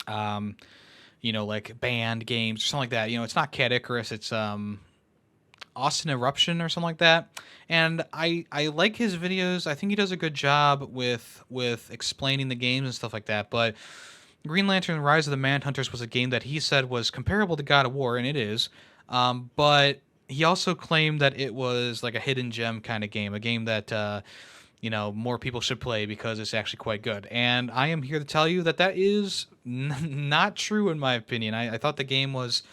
like banned games or something like that. It's not Cat Icarus, it's Austin Eruption or something like that. And I like his videos. I think he does a good job with explaining the games and stuff like that. But Green Lantern: Rise of the Manhunters was a game that he said was comparable to God of War, and it is. But he also claimed that it was like a hidden gem kind of game, a game that more people should play because it's actually quite good. And I am here to tell you that that is not true in my opinion. I thought the game was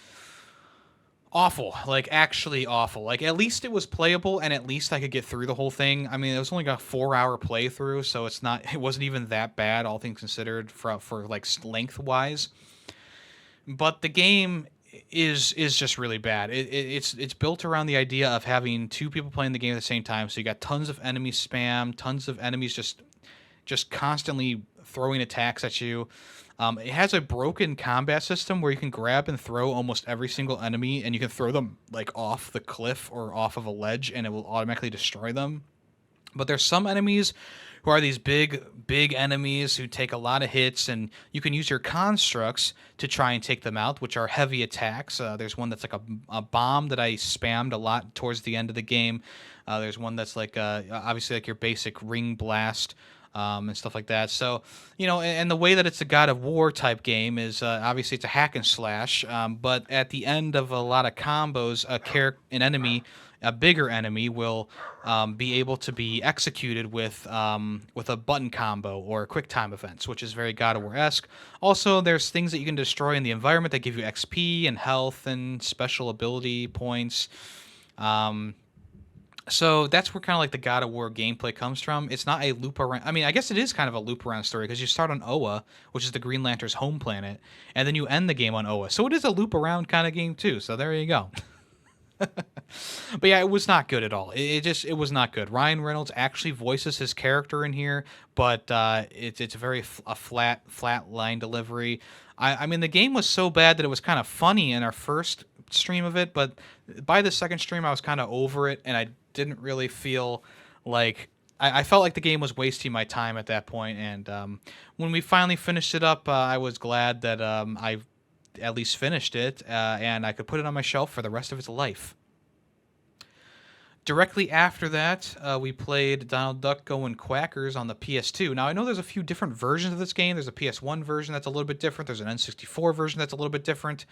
awful, like actually awful. Like at least it was playable, and at least I could get through the whole thing. I mean, it was only got a 4-hour playthrough, so it wasn't even that bad, all things considered, for like length wise. But the game is just really bad. It's built around the idea of having two people playing the game at the same time. So you got tons of enemy spam, tons of enemies just constantly throwing attacks at you. It has a broken combat system where you can grab and throw almost every single enemy, and you can throw them like off the cliff or off of a ledge, and it will automatically destroy them. But there's some enemies who are these big enemies who take a lot of hits, and you can use your constructs to try and take them out, which are heavy attacks. There's one that's like a bomb that I spammed a lot towards the end of the game. There's one that's like obviously like your basic ring blast. And stuff like that. So, and the way that it's a God of War type game is obviously it's a hack and slash. But at the end of a lot of combos, a bigger enemy, will be able to be executed with a button combo or quick time events, which is very God of War-esque. Also, there's things that you can destroy in the environment that give you XP and health and special ability points. So that's where kind of like the God of War gameplay comes from. It's not a loop around. I mean, I guess it is kind of a loop around story because you start on Oa, which is the Green Lantern's home planet, and then you end the game on Oa. So it is a loop around kind of game too. So there you go. But yeah, it was not good at all. It was not good. Ryan Reynolds actually voices his character in here, but it's a very flat line delivery. I mean, the game was so bad that it was kind of funny in our first stream of it, but by the second stream I was kind of over it, and I didn't really feel like I felt like the game was wasting my time at that point. And when we finally finished it up, I was glad that I at least finished it, and I could put it on my shelf for the rest of its life. Directly after that, we played Donald Duck Going Quackers on the PS2. Now, I know there's a few different versions of this game. There's a PS1 version that's a little bit different. There's an N64 version that's a little bit different.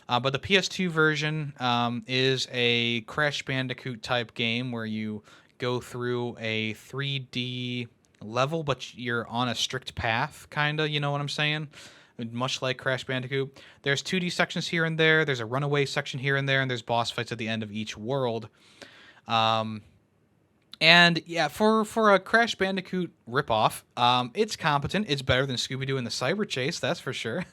But the PS2 version is a Crash Bandicoot type game where you go through a 3D level, but you're on a strict path, kind of, you know what I'm saying? Much like Crash Bandicoot. There's 2D sections here and there. There's a runaway section here and there, and there's boss fights at the end of each world. And yeah, for a Crash Bandicoot ripoff, it's competent. It's better than Scooby-Doo and the Cyber Chase, that's for sure.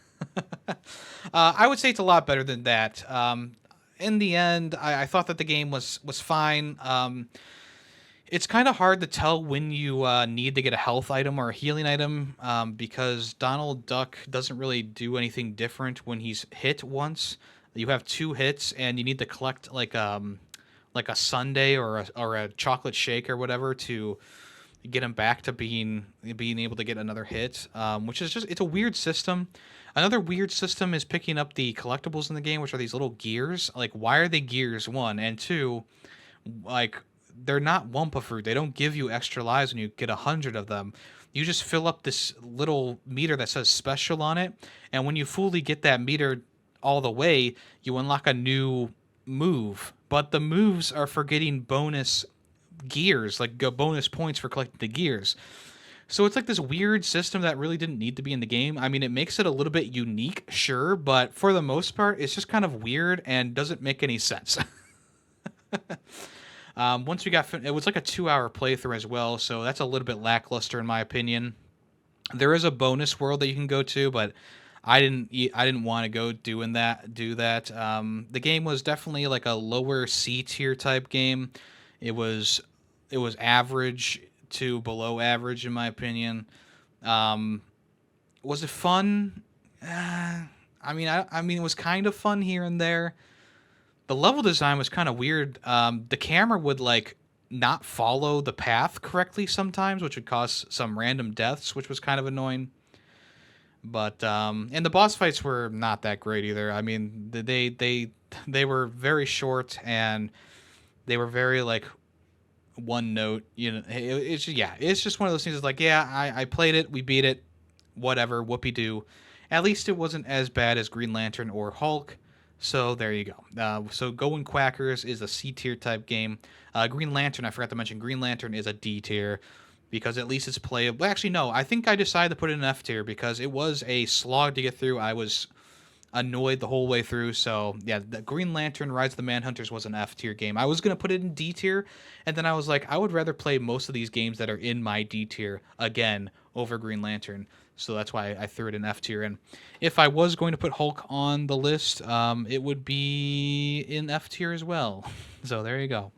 I would say it's a lot better than that. In the end, I thought that the game was fine. It's kind of hard to tell when you need to get a health item or a healing item, because Donald Duck doesn't really do anything different when he's hit once. You have 2 hits, and you need to collect like a sundae or a chocolate shake or whatever to get him back to being able to get another hit, which is it's a weird system. Another weird system is picking up the collectibles in the game, which are these little gears. Like, why are they gears, 1? And 2, like, they're not Wumpa fruit. They don't give you extra lives when you get 100 of them. You just fill up this little meter that says special on it, and when you fully get that meter all the way, you unlock a new move. But the moves are for getting bonus gears, like bonus points for collecting the gears. So it's like this weird system that really didn't need to be in the game. I mean, it makes it a little bit unique, sure, but for the most part, it's just kind of weird and doesn't make any sense. Once we got it was like a 2-hour playthrough as well, so that's a little bit lackluster in my opinion. There is a bonus world that you can go to, but I didn't want to go do that. The game was definitely like a lower C tier type game. It was average to below average in my opinion. Was it fun? I mean, it was kind of fun here and there. The level design was kind of weird. The camera would like not follow the path correctly sometimes, which would cause some random deaths, which was kind of annoying. But and the boss fights were not that great either. I mean, they were very short, and they were very like one note. You know, it's just one of those things. It's like, yeah, I played it, we beat it, whatever, whoopee doo. At least it wasn't as bad as Green Lantern or Hulk. So there you go. So Going Quackers is a C tier type game. Green Lantern, I forgot to mention, Green Lantern is a D tier. because at least it's playable. Actually, no, I think I decided to put it in F tier because it was a slog to get through. I was annoyed the whole way through. So yeah, the Green Lantern Rise of the Manhunters was an F tier game. I was gonna put it in D tier, and then I was like, I would rather play most of these games that are in my D tier again over Green Lantern. So that's why I threw it in F tier. And if I was going to put Hulk on the list, it would be in F tier as well. So there you go.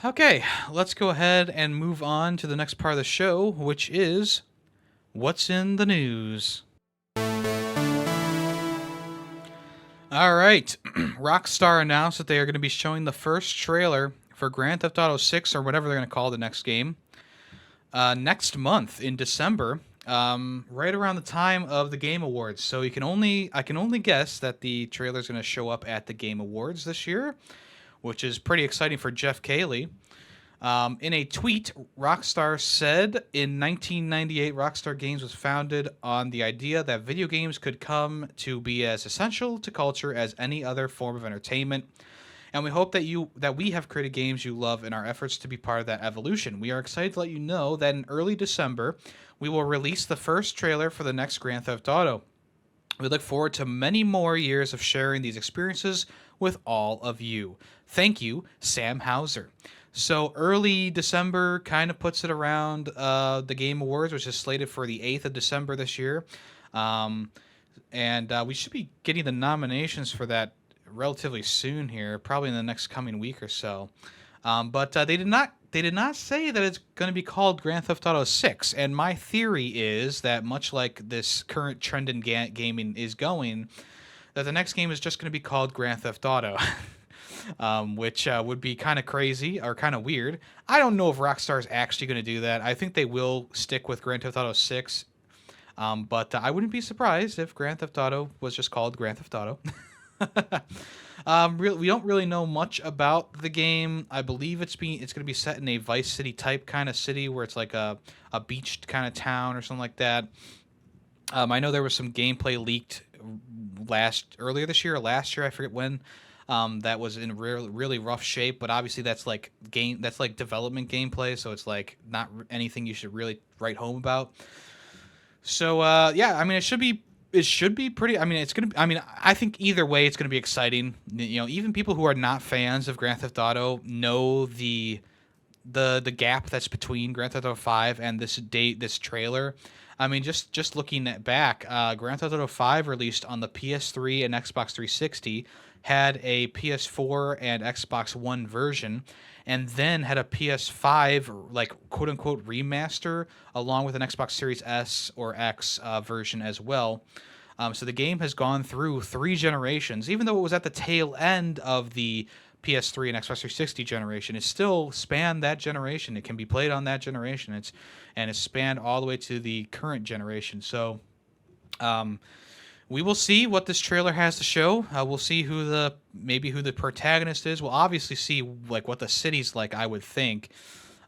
Okay, let's go ahead and move on to the next part of the show, which is what's in the news. All right, Rockstar announced that they are going to be showing the first trailer for Grand Theft Auto 6, or whatever they're going to call the next game, next month in December, right around the time of the Game Awards. So I can only guess that the trailer is going to show up at the Game Awards this year, which is pretty exciting for Jeff Keighley. In a tweet, Rockstar said, in 1998, Rockstar Games was founded on the idea that video games could come to be as essential to culture as any other form of entertainment. And we hope that we have created games you love in our efforts to be part of that evolution. We are excited to let you know that in early December, we will release the first trailer for the next Grand Theft Auto. We look forward to many more years of sharing these experiences with all of you. Thank you, Sam Hauser. So early December kind of puts it around the Game Awards, which is slated for the 8th of December this year. And we should be getting the nominations for that relatively soon here, probably in the next coming week or so. But they did not say that it's going to be called Grand Theft Auto 6. And my theory is that, much like this current trend in gaming is going, that the next game is just going to be called Grand Theft Auto. Which would be kind of crazy or kind of weird. I don't know if Rockstar is actually going to do that. I think they will stick with Grand Theft Auto 6. But I wouldn't be surprised if Grand Theft Auto was just called Grand Theft Auto. We don't really know much about the game. I believe it's going to be set in a Vice City type kind of city where it's like a beach kind of town or something like that. I know there was some gameplay leaked earlier this year or last year, I forget when. That was in really rough shape, but obviously that's like development gameplay, so it's like not anything you should really write home about. So yeah, I mean it should be pretty. I mean I think either way it's gonna be exciting. You know, even people who are not fans of Grand Theft Auto know the gap that's between Grand Theft Auto 5 and this trailer. I mean, just looking back, Grand Theft Auto 5 released on the PS3 and Xbox 360, had a PS4 and Xbox One version, and then had a PS5 like quote unquote remaster along with an Xbox Series S or X version as well. So the game has gone through 3 generations, even though it was at the tail end of the PS3 and Xbox 360 generation. It still spanned that generation. It can be played on that generation. It's spanned all the way to the current generation. So we will see what this trailer has to show. We'll see who the protagonist is. We'll obviously see like what the city's like, I would think.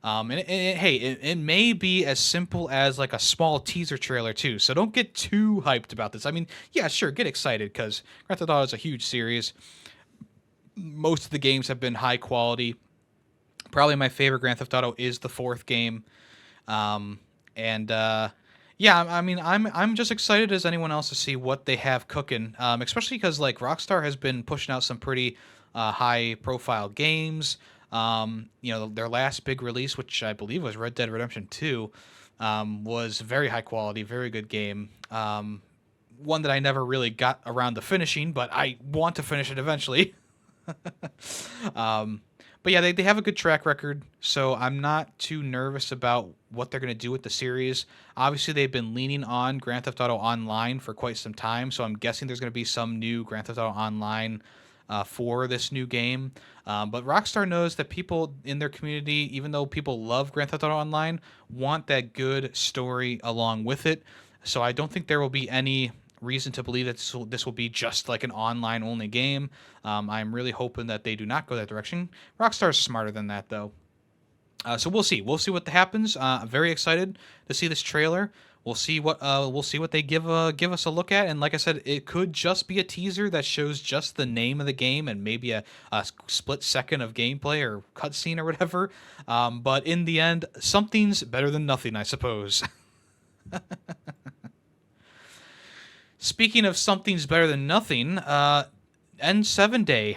It may be as simple as like a small teaser trailer too. So don't get too hyped about this. I mean, yeah, sure, get excited because Grand Theft Auto is a huge series. Most of the games have been high quality. Probably my favorite Grand Theft Auto is the 4th game. Yeah, I mean, I'm just excited as anyone else to see what they have cooking, especially because like Rockstar has been pushing out some pretty high-profile games. Their last big release, which I believe was Red Dead Redemption 2, was very high quality, very good game. One that I never really got around to finishing, but I want to finish it eventually. But yeah, they have a good track record, so I'm not too nervous about what they're going to do with the series. Obviously, they've been leaning on Grand Theft Auto Online for quite some time, so I'm guessing there's going to be some new Grand Theft Auto Online for this new game. But Rockstar knows that people in their community, even though people love Grand Theft Auto Online, want that good story along with it. So I don't think there will be any reason to believe that this will be just like an online only game. I'm really hoping that they do not go that direction. Rockstar is smarter than that, though. So we'll see what happens. I'm very excited to see this trailer. we'll see what they give us a look at. And like I said, it could just be a teaser that shows just the name of the game and maybe a split second of gameplay or cutscene or whatever. But in the end, something's better than nothing, I suppose. Speaking of something's better than nothing, N7 Day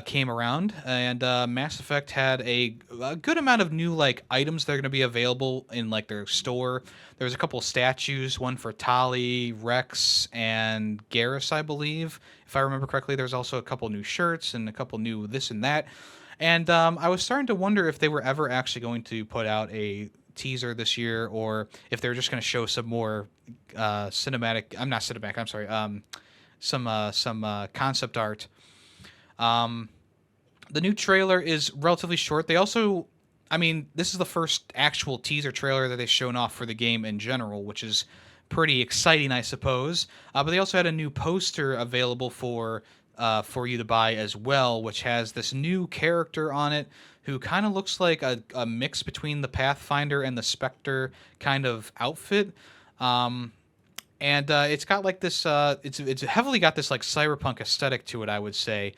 came around, and Mass Effect had a good amount of new like items that are going to be available in like their store. There was a couple statues, one for Tali, Rex, and Garrus, I believe, if I remember correctly. There's also a couple new shirts and a couple new this and that. And I was starting to wonder if they were ever actually going to put out a teaser this year, or if they were just going to show some more cinematic. I'm not cinematic. I'm sorry. Some concept art. The new trailer is relatively short. They also, I mean, this is the first actual teaser trailer that they've shown off for the game in general, which is pretty exciting, I suppose. But they also had a new poster available for you to buy as well, which has this new character on it who kind of looks like a mix between the Pathfinder and the Spectre kind of outfit. And it's got like this. It's heavily got this like cyberpunk aesthetic to it, I would say.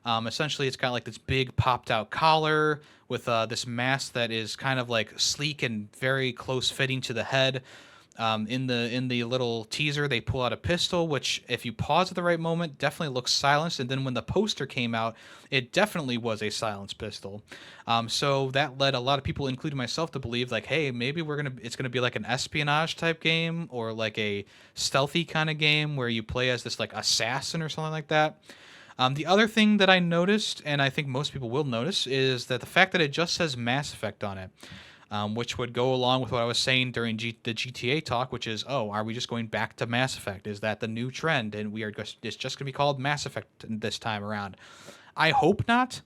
Essentially, it's got like this big popped out collar with this mask that is kind of like sleek and very close fitting to the head. In the little teaser, they pull out a pistol, which, if you pause at the right moment, definitely looks silenced. And then when the poster came out, it definitely was a silenced pistol. So that led a lot of people, including myself, to believe like, hey, maybe it's gonna be like an espionage type game or like a stealthy kind of game where you play as this like assassin or something like that. The other thing that I noticed, and I think most people will notice, is that the fact that it just says Mass Effect on it. Which would go along with what I was saying during the GTA talk, which is, oh, are we just going back to Mass Effect? Is that the new trend? And it's just going to be called Mass Effect this time around. I hope not.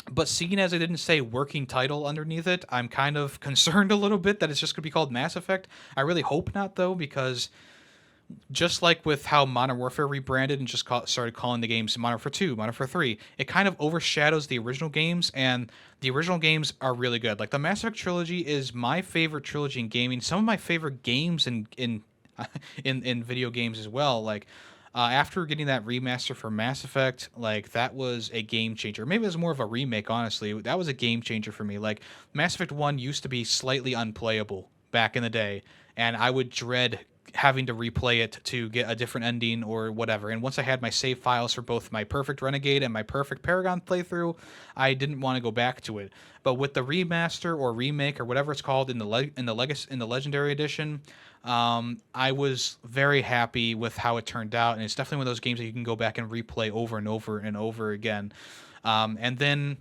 But seeing as I didn't say working title underneath it, I'm kind of concerned a little bit that it's just going to be called Mass Effect. I really hope not, though, because just like with how Modern Warfare rebranded and just started calling the games Modern Warfare 2, Modern Warfare 3, it kind of overshadows the original games, and the original games are really good. Like, the Mass Effect trilogy is my favorite trilogy in gaming, some of my favorite games in in video games as well. Like, after getting that remaster for Mass Effect, like, that was a game changer. Maybe it was more of a remake, honestly. That was a game changer for me. Like, Mass Effect 1 used to be slightly unplayable back in the day, and I would dread having to replay it to get a different ending or whatever. And once I had my save files for both my Perfect Renegade and my Perfect Paragon playthrough, I didn't want to go back to it. But with the remaster or remake or whatever it's called in the Legendary Edition, I was very happy with how it turned out, and it's definitely one of those games that you can go back and replay over and over and over again. And then,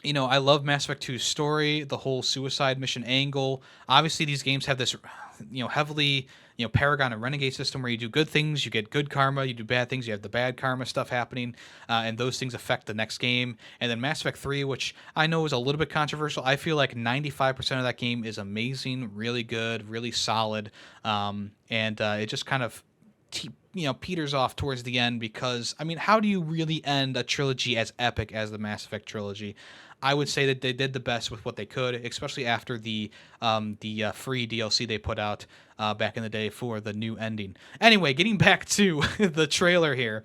you know, I love Mass Effect 2's story, the whole suicide mission angle. Obviously, these games have this, you know, heavily, you know, Paragon and Renegade system where you do good things, you get good karma, you do bad things, you have the bad karma stuff happening, and those things affect the next game. And then Mass Effect 3, which I know is a little bit controversial. I feel like 95% of that game is amazing, really good, really solid, and it just kind of peters off towards the end because, I mean, how do you really end a trilogy as epic as the Mass Effect trilogy? I would say that they did the best with what they could, especially after the free DLC they put out back in the day for the new ending. Anyway, getting back to the trailer here.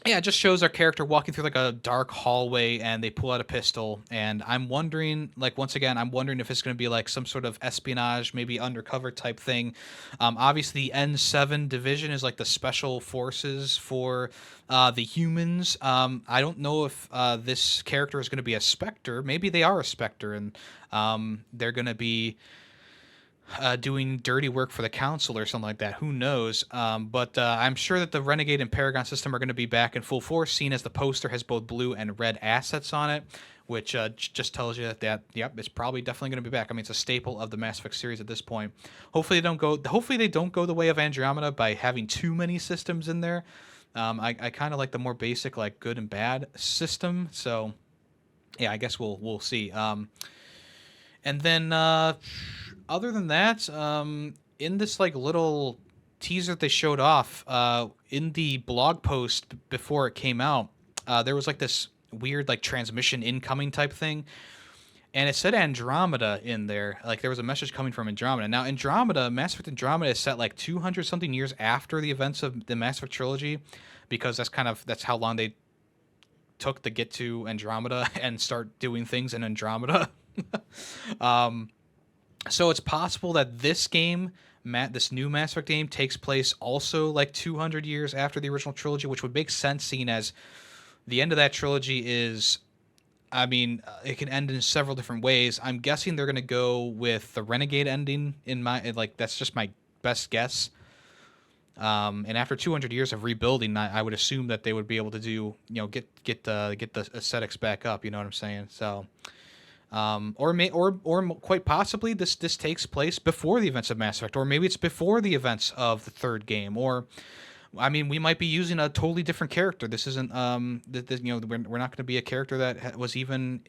Yeah, it just shows our character walking through like a dark hallway, and they pull out a pistol. And I'm wondering, like, once again, I'm wondering if it's going to be like some sort of espionage, maybe undercover type thing. Obviously, the N7 division is like the special forces for the humans. I don't know if this character is going to be a Spectre. Maybe they are a Spectre, and they're going to be doing dirty work for the council or something like that. Who knows? But I'm sure that the Renegade and Paragon system are going to be back in full force, seen as the poster has both blue and red assets on it, which just tells you that yep, it's probably definitely going to be back. I mean, it's a staple of the Mass Effect series at this point. Hopefully they don't go the way of Andromeda by having too many systems in there. I kind of like the more basic, like, good and bad system. So yeah, I guess we'll see. And then other than that, in this like little teaser that they showed off, in the blog post before it came out, there was like this weird like transmission incoming type thing. and it said Andromeda in there. Like there was a message coming from Andromeda. Now Andromeda, Mass Effect Andromeda is set like 200 something years after the events of the Mass Effect trilogy, because that's how long they took to get to Andromeda and start doing things in Andromeda. um, so it's possible that this game, this new Mass Effect game, takes place also like 200 years after the original trilogy, which would make sense, seeing as the end of that trilogy is, I mean, it can end in several different ways. I'm guessing they're going to go with the Renegade ending like, that's just my best guess. And after 200 years of rebuilding, I would assume that they would be able to do, get the aesthetics back up. You know what I'm saying? So, or quite possibly this takes place before the events of Mass Effect, or maybe it's before the events of the third game, or I mean, we might be using a totally different character. This isn't we're not going to be a character that was even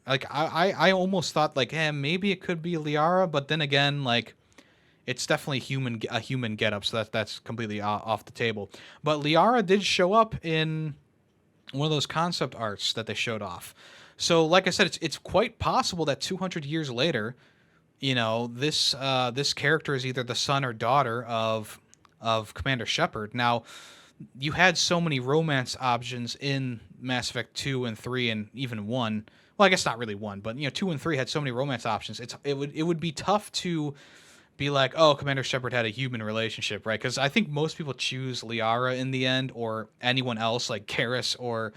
like I almost thought like, maybe it could be Liara, but then again, like, it's definitely a human getup, so that's completely off the table. But Liara did show up in one of those concept arts that they showed off. So, like I said, it's quite possible that 200 years later, this character is either the son or daughter of Commander Shepard. Now, you had so many romance options in Mass Effect 2 and 3 and even 1. Well, I guess not really 1, but 2 and 3 had so many romance options. It would be tough to be like, oh, Commander Shepard had a human relationship, right? Because I think most people choose Liara in the end, or anyone else like Karis or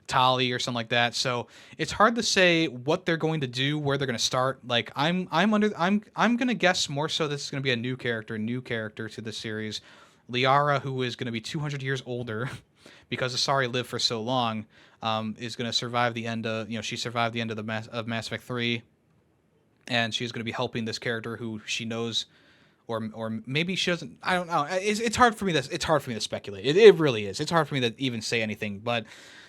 Tali or something like that. So it's hard to say what they're going to do, where they're going to start. Like I'm gonna guess more so this is going to be a new character to the series. Liara, who is going to be 200 years older because Asari lived for so long, is going to survive the end of she survived the end of Mass Effect 3. And she's going to be helping this character who she knows, or maybe she doesn't. I don't know. It's hard for me to speculate. It really is. It's hard for me to even say anything. But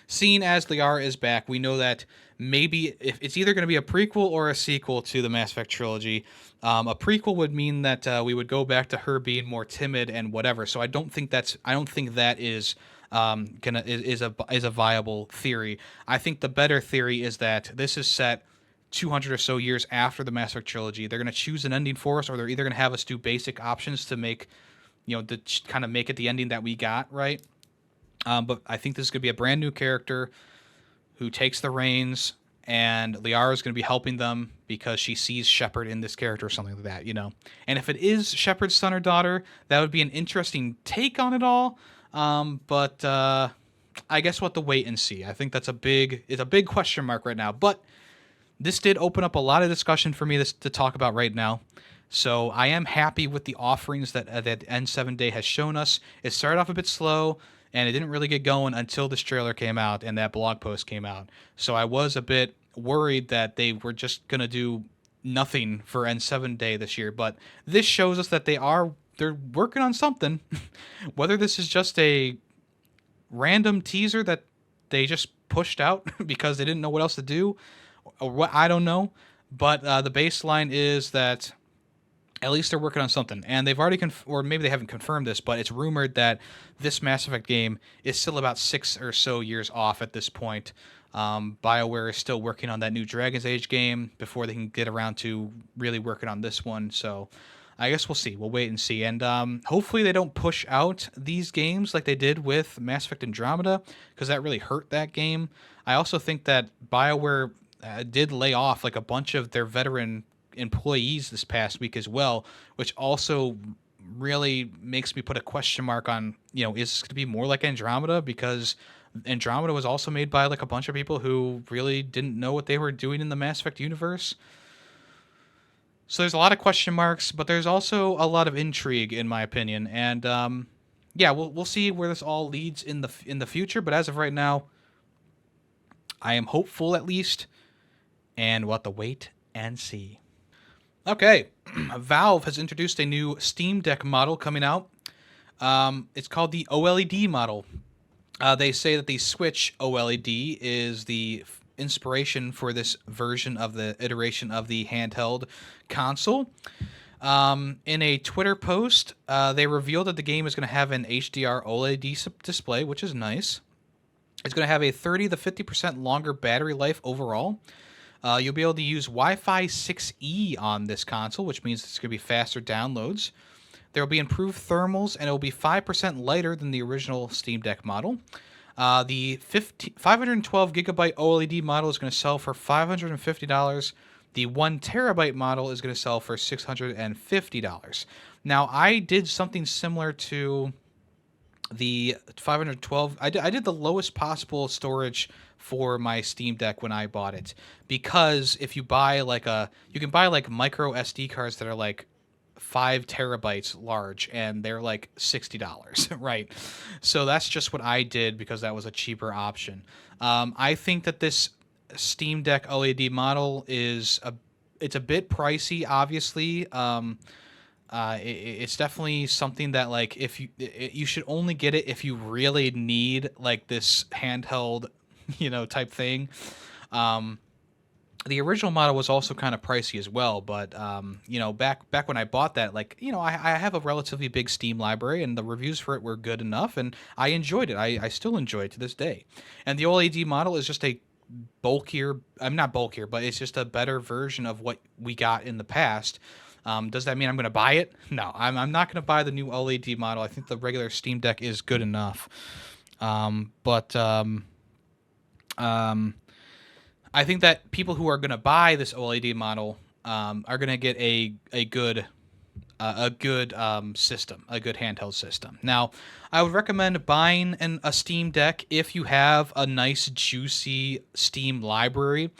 seeing as Liara is back, we know that maybe if it's either going to be a prequel or a sequel to the Mass Effect trilogy. A prequel would mean that we would go back to her being more timid and whatever. So I don't think that is a viable theory. I think the better theory is that this is set 200 or so years after the Mass Effect trilogy. They're going to choose an ending for us, or they're either going to have us do basic options to make, to kind of make it the ending that we got, right? But I think this is going to be a brand new character who takes the reins, and Liara is going to be helping them because she sees Shepard in this character or something like that, And if it is Shepard's son or daughter, that would be an interesting take on it all. But I guess we'll have to wait and see. I think it's a big question mark right now, but this did open up a lot of discussion for me to talk about right now. So I am happy with the offerings that N7 Day has shown us. It started off a bit slow, and it didn't really get going until this trailer came out and that blog post came out. So I was a bit worried that they were just going to do nothing for N7 Day this year. But this shows us that they're working on something. Whether this is just a random teaser that they just pushed out because they didn't know what else to do, or what, I don't know, but the baseline is that at least they're working on something, and they've already or maybe they haven't confirmed this, but it's rumored that this Mass Effect game is still about 6 or so years off at this point. BioWare is still working on that new Dragon's Age game before they can get around to really working on this one, so I guess we'll see. We'll wait and see, and hopefully they don't push out these games like they did with Mass Effect Andromeda, because that really hurt that game. I also think that BioWare did lay off like a bunch of their veteran employees this past week as well, which also really makes me put a question mark on, is this going to be more like Andromeda? Because Andromeda was also made by like a bunch of people who really didn't know what they were doing in the Mass Effect universe. So there's a lot of question marks, but there's also a lot of intrigue, in my opinion. And we'll see where this all leads in the future. But as of right now, I am hopeful, at least. And we'll have to wait and see. Okay, Valve has introduced a new Steam Deck model coming out. It's called the OLED model. They say that the Switch OLED is the inspiration for this version of the iteration of the handheld console. In a Twitter post, they revealed that the game is going to have an HDR OLED display, which is nice. It's going to have a 30 to 50% longer battery life overall. You'll be able to use Wi-Fi 6E on this console, which means it's going to be faster downloads. There will be improved thermals, and it will be 5% lighter than the original Steam Deck model. The 512 gigabyte OLED model is going to sell for $550. The 1 terabyte model is going to sell for $650. Now, I did something similar to the 512. I did the lowest possible storage for my Steam Deck when I bought it, because if you buy you can buy like micro SD cards that are like 5 terabytes large, and they're like $60, right? So that's just what I did because that was a cheaper option. I think that this Steam Deck OLED model it's a bit pricey, obviously. It's definitely something that, like, if you should only get it if you really need like this handheld, type thing. The original model was also kind of pricey as well, but back when I bought that, like, I have a relatively big Steam library, and the reviews for it were good enough, and I enjoyed it. I still enjoy it to this day. And the OLED model is just a bulkier. I'm not bulkier, but it's just a better version of what we got in the past. Does that mean I'm going to buy it? No, I'm not going to buy the new OLED model. I think the regular Steam Deck is good enough. But I think that people who are going to buy this OLED model are going to get a good system, a good handheld system. Now, I would recommend buying a Steam Deck if you have a nice, juicy Steam library.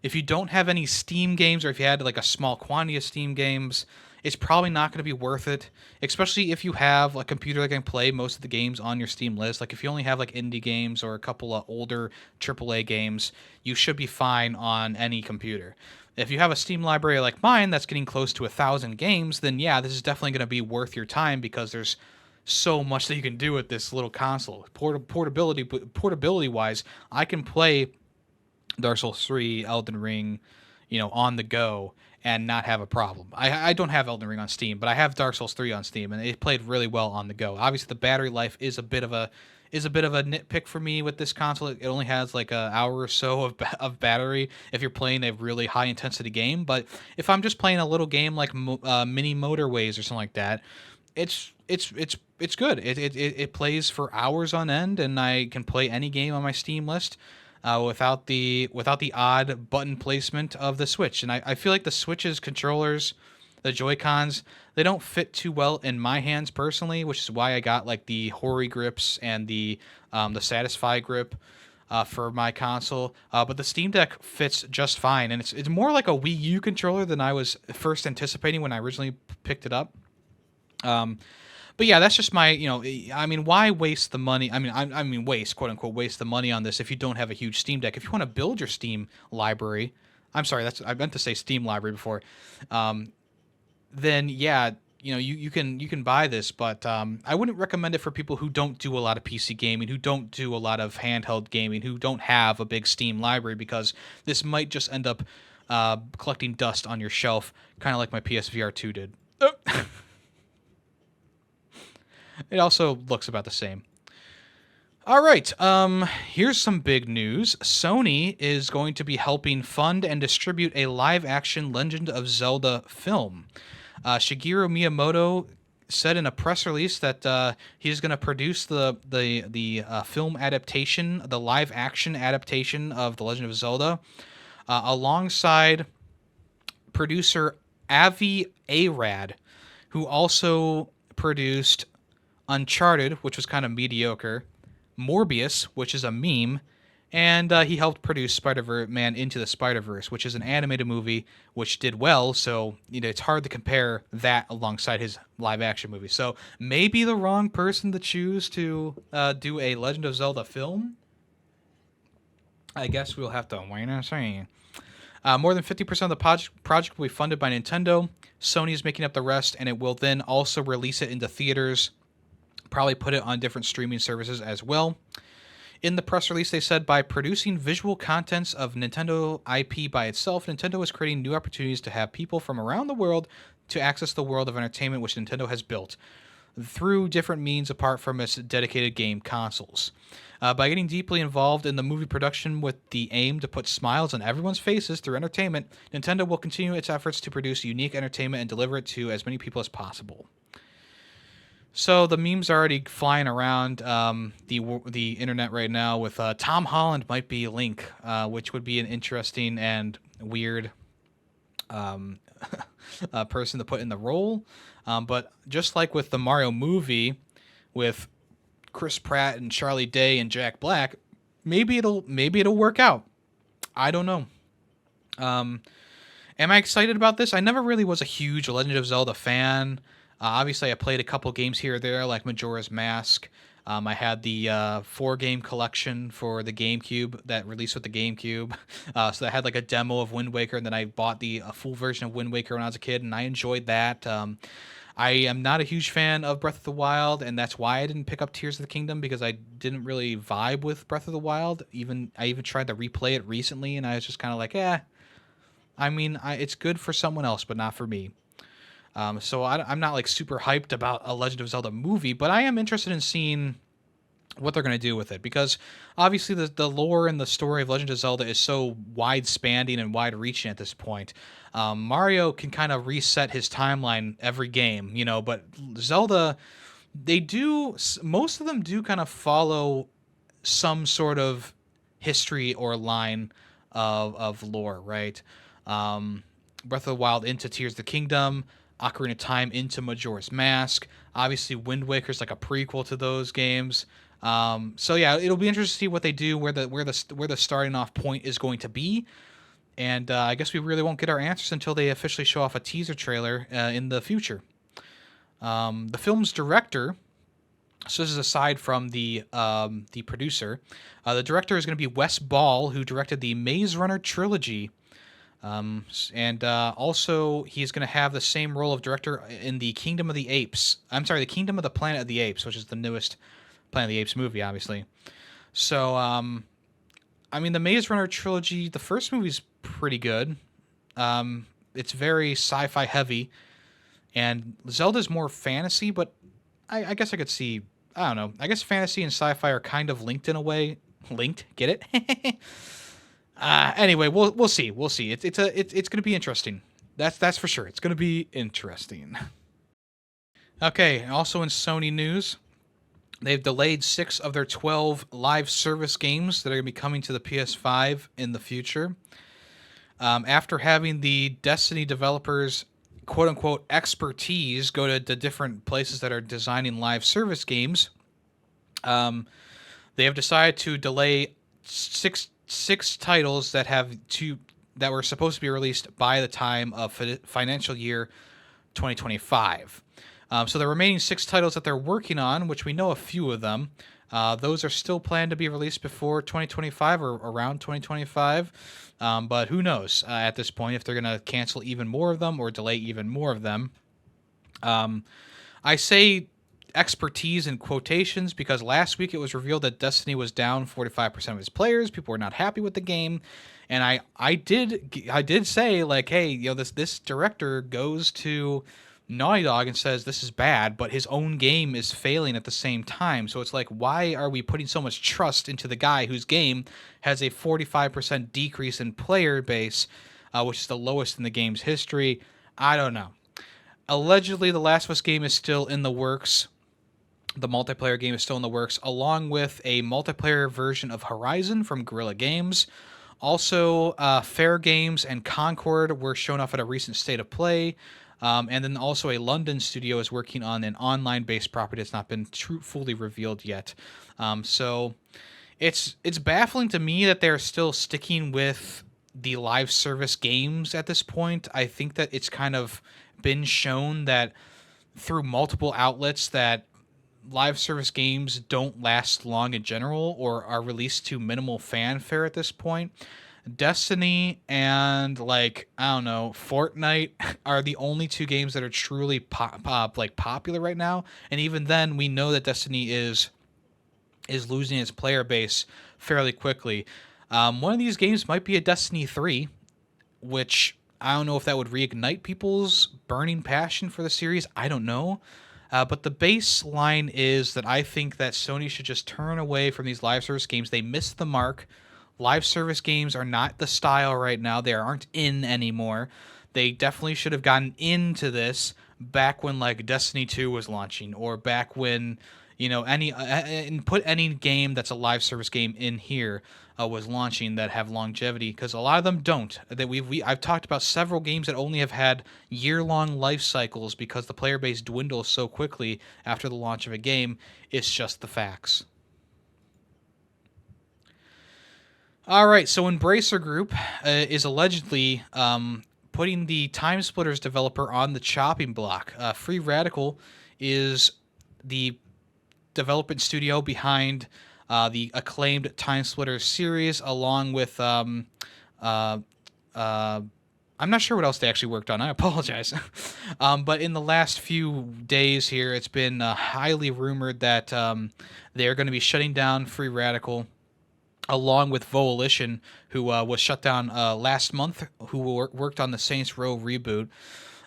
If you don't have any Steam games, or if you had like a small quantity of Steam games, it's probably not going to be worth it, especially if you have a computer that can play most of the games on your Steam list. Like if you only have like indie games or a couple of older AAA games, you should be fine on any computer. If you have a Steam library like mine that's getting close to 1,000 games, then yeah, this is definitely going to be worth your time, because there's so much that you can do with this little console. Portability wise, I can play Dark Souls 3, Elden Ring, on the go and not have a problem. I don't have Elden Ring on Steam, but I have Dark Souls 3 on Steam, and it played really well on the go. Obviously, the battery life is a bit of a nitpick for me with this console. It only has like an hour or so of battery if you're playing a really high intensity game. But if I'm just playing a little game like Mini Motorways or something like that, it's good. It plays for hours on end, and I can play any game on my Steam list. Without the odd button placement of the Switch. And I feel like the Switch's controllers, the Joy-Cons, they don't fit too well in my hands personally, which is why I got like the Hori grips and the Satisfy grip for my console. But the Steam Deck fits just fine, and it's more like a Wii U controller than I was first anticipating when I originally picked it up. But yeah, that's just my, I mean, why waste the money? I mean, waste, quote unquote, waste the money on this if you don't have a huge Steam Deck. If you want to build your Steam library, I'm sorry, I meant to say Steam library before. Then yeah, you can buy this, but I wouldn't recommend it for people who don't do a lot of PC gaming, who don't do a lot of handheld gaming, who don't have a big Steam library, because this might just end up collecting dust on your shelf, kind of like my PSVR 2 did. It also looks about the same. All right, here's some big news. Sony is going to be helping fund and distribute a live-action Legend of Zelda film. Shigeru Miyamoto said in a press release that he's going to produce the film adaptation, the live-action adaptation of The Legend of Zelda, alongside producer Avi Arad, who also produced Uncharted, which was kind of mediocre, Morbius, which is a meme, and he helped produce Spider-Man Into the Spider-Verse, which is an animated movie which did well, so it's hard to compare that alongside his live-action movie. So maybe the wrong person to choose to do a Legend of Zelda film. I guess we'll have to wait and see. More than 50% of the project will be funded by Nintendo. Sony is making up the rest, and it will then also release it into theaters, probably put it on different streaming services as well. In the press release, they said, by producing visual contents of Nintendo IP by itself, Nintendo is creating new opportunities to have people from around the world to access the world of entertainment which Nintendo has built. through different means apart from its dedicated game consoles. By getting deeply involved in the movie production with the aim to put smiles on everyone's faces through entertainment, Nintendo will continue its efforts to produce unique entertainment and deliver it to as many people as possible. So the memes are already flying around the internet right now with Tom Holland might be Link, which would be an interesting and weird um, person to put in the role. But just like with the Mario movie, with Chris Pratt and Charlie Day and Jack Black, maybe it'll work out. I don't know. Um, am I excited about this? I never really was a huge Legend of Zelda fan. Obviously, I played a couple games here or there, like Majora's Mask. I had the 4-game collection for the GameCube that released with the GameCube. So I had like a demo of Wind Waker, and then I bought the full version of Wind Waker when I was a kid, and I enjoyed that. I am not a huge fan of Breath of the Wild, and that's why I didn't pick up Tears of the Kingdom, because I didn't really vibe with Breath of the Wild. I even tried to replay it recently, and I was just kind of like, eh. I mean, it's good for someone else, but not for me. So I'm not like super hyped about a Legend of Zelda movie, but I am interested in seeing what they're going to do with it, because obviously the lore and the story of Legend of Zelda is so wide-spanning and wide-reaching at this point. Mario can kind of reset his timeline every game, but Zelda, most of them do kind of follow some sort of history or line of lore, right? Breath of the Wild into Tears of the Kingdom, Ocarina of Time into Majora's Mask. Obviously, Wind Waker's like a prequel to those games. So yeah, it'll be interesting to see what they do, where the starting off point is going to be, and I guess we really won't get our answers until they officially show off a teaser trailer in the future. The film's director. So this is aside from the producer. The director is going to be Wes Ball, who directed the Maze Runner trilogy. And also he's going to have the same role of director in the Kingdom of the Apes. I'm sorry, the Kingdom of the Planet of the Apes, which is the newest Planet of the Apes movie, obviously. So, I mean, the Maze Runner trilogy, the first movie's pretty good. It's very sci-fi heavy, and Zelda's more fantasy, but I guess I could see, I don't know. I guess fantasy and sci-fi are kind of linked in a way. Linked, get it? Anyway, we'll see. We'll see. It's going to be interesting. That's for sure. It's going to be interesting. Okay. Also in Sony news, they've delayed 6 of their 12 live service games that are going to be coming to the PS5 in the future. After having the Destiny developers, quote unquote, expertise go to the different places that are designing live service games, they have decided to delay six titles that were supposed to be released by the time of financial year 2025. So the remaining 6 titles that they're working on, which we know a few of them, those are still planned to be released before 2025 or around 2025. But who knows at this point if they're going to cancel even more of them or delay even more of them. I say expertise in quotations because last week it was revealed that Destiny was down 45% of its players. People were not happy with the game, and I did say, like, hey, this director goes to Naughty Dog and says this is bad, but his own game is failing at the same time. So it's like, why are we putting so much trust into the guy whose game has a 45% decrease in player base, which is the lowest in the game's history? I don't know. Allegedly, the Last of Us game is still in the works. The multiplayer game is still in the works, along with a multiplayer version of Horizon from Guerrilla Games. Also, Fair Games and Concord were shown off at a recent State of Play. And then also a London studio is working on an online-based property that's not been fully revealed yet. So it's baffling to me that they're still sticking with the live service games at this point. I think that it's kind of been shown that through multiple outlets that live service games don't last long in general or are released to minimal fanfare at this point. Destiny and, like, I don't know, Fortnite are the only 2 games that are truly popular right now, and even then we know that Destiny is losing its player base fairly quickly. One of these games might be a Destiny 3, which I don't know if that would reignite people's burning passion for the series. I don't know. But the baseline is that I think that Sony should just turn away from these live service games. They missed the mark. Live service games are not the style right now. They aren't in anymore. They definitely should have gotten into this back when like Destiny 2 was launching, or back when any and put any game that's a live service game in here was launching that have longevity, because a lot of them don't. That I've talked about several games that only have had year-long life cycles because the player base dwindles so quickly after the launch of a game. It's just the facts. All right, so Embracer Group is allegedly putting the Time Splitters developer on the chopping block. Free Radical is the development studio behind the acclaimed Time Splitters series, along with I'm not sure what else they actually worked on. I apologize. But in the last few days here, it's been highly rumored that they're going to be shutting down Free Radical, along with Volition, who was shut down last month, who worked on the Saints Row reboot.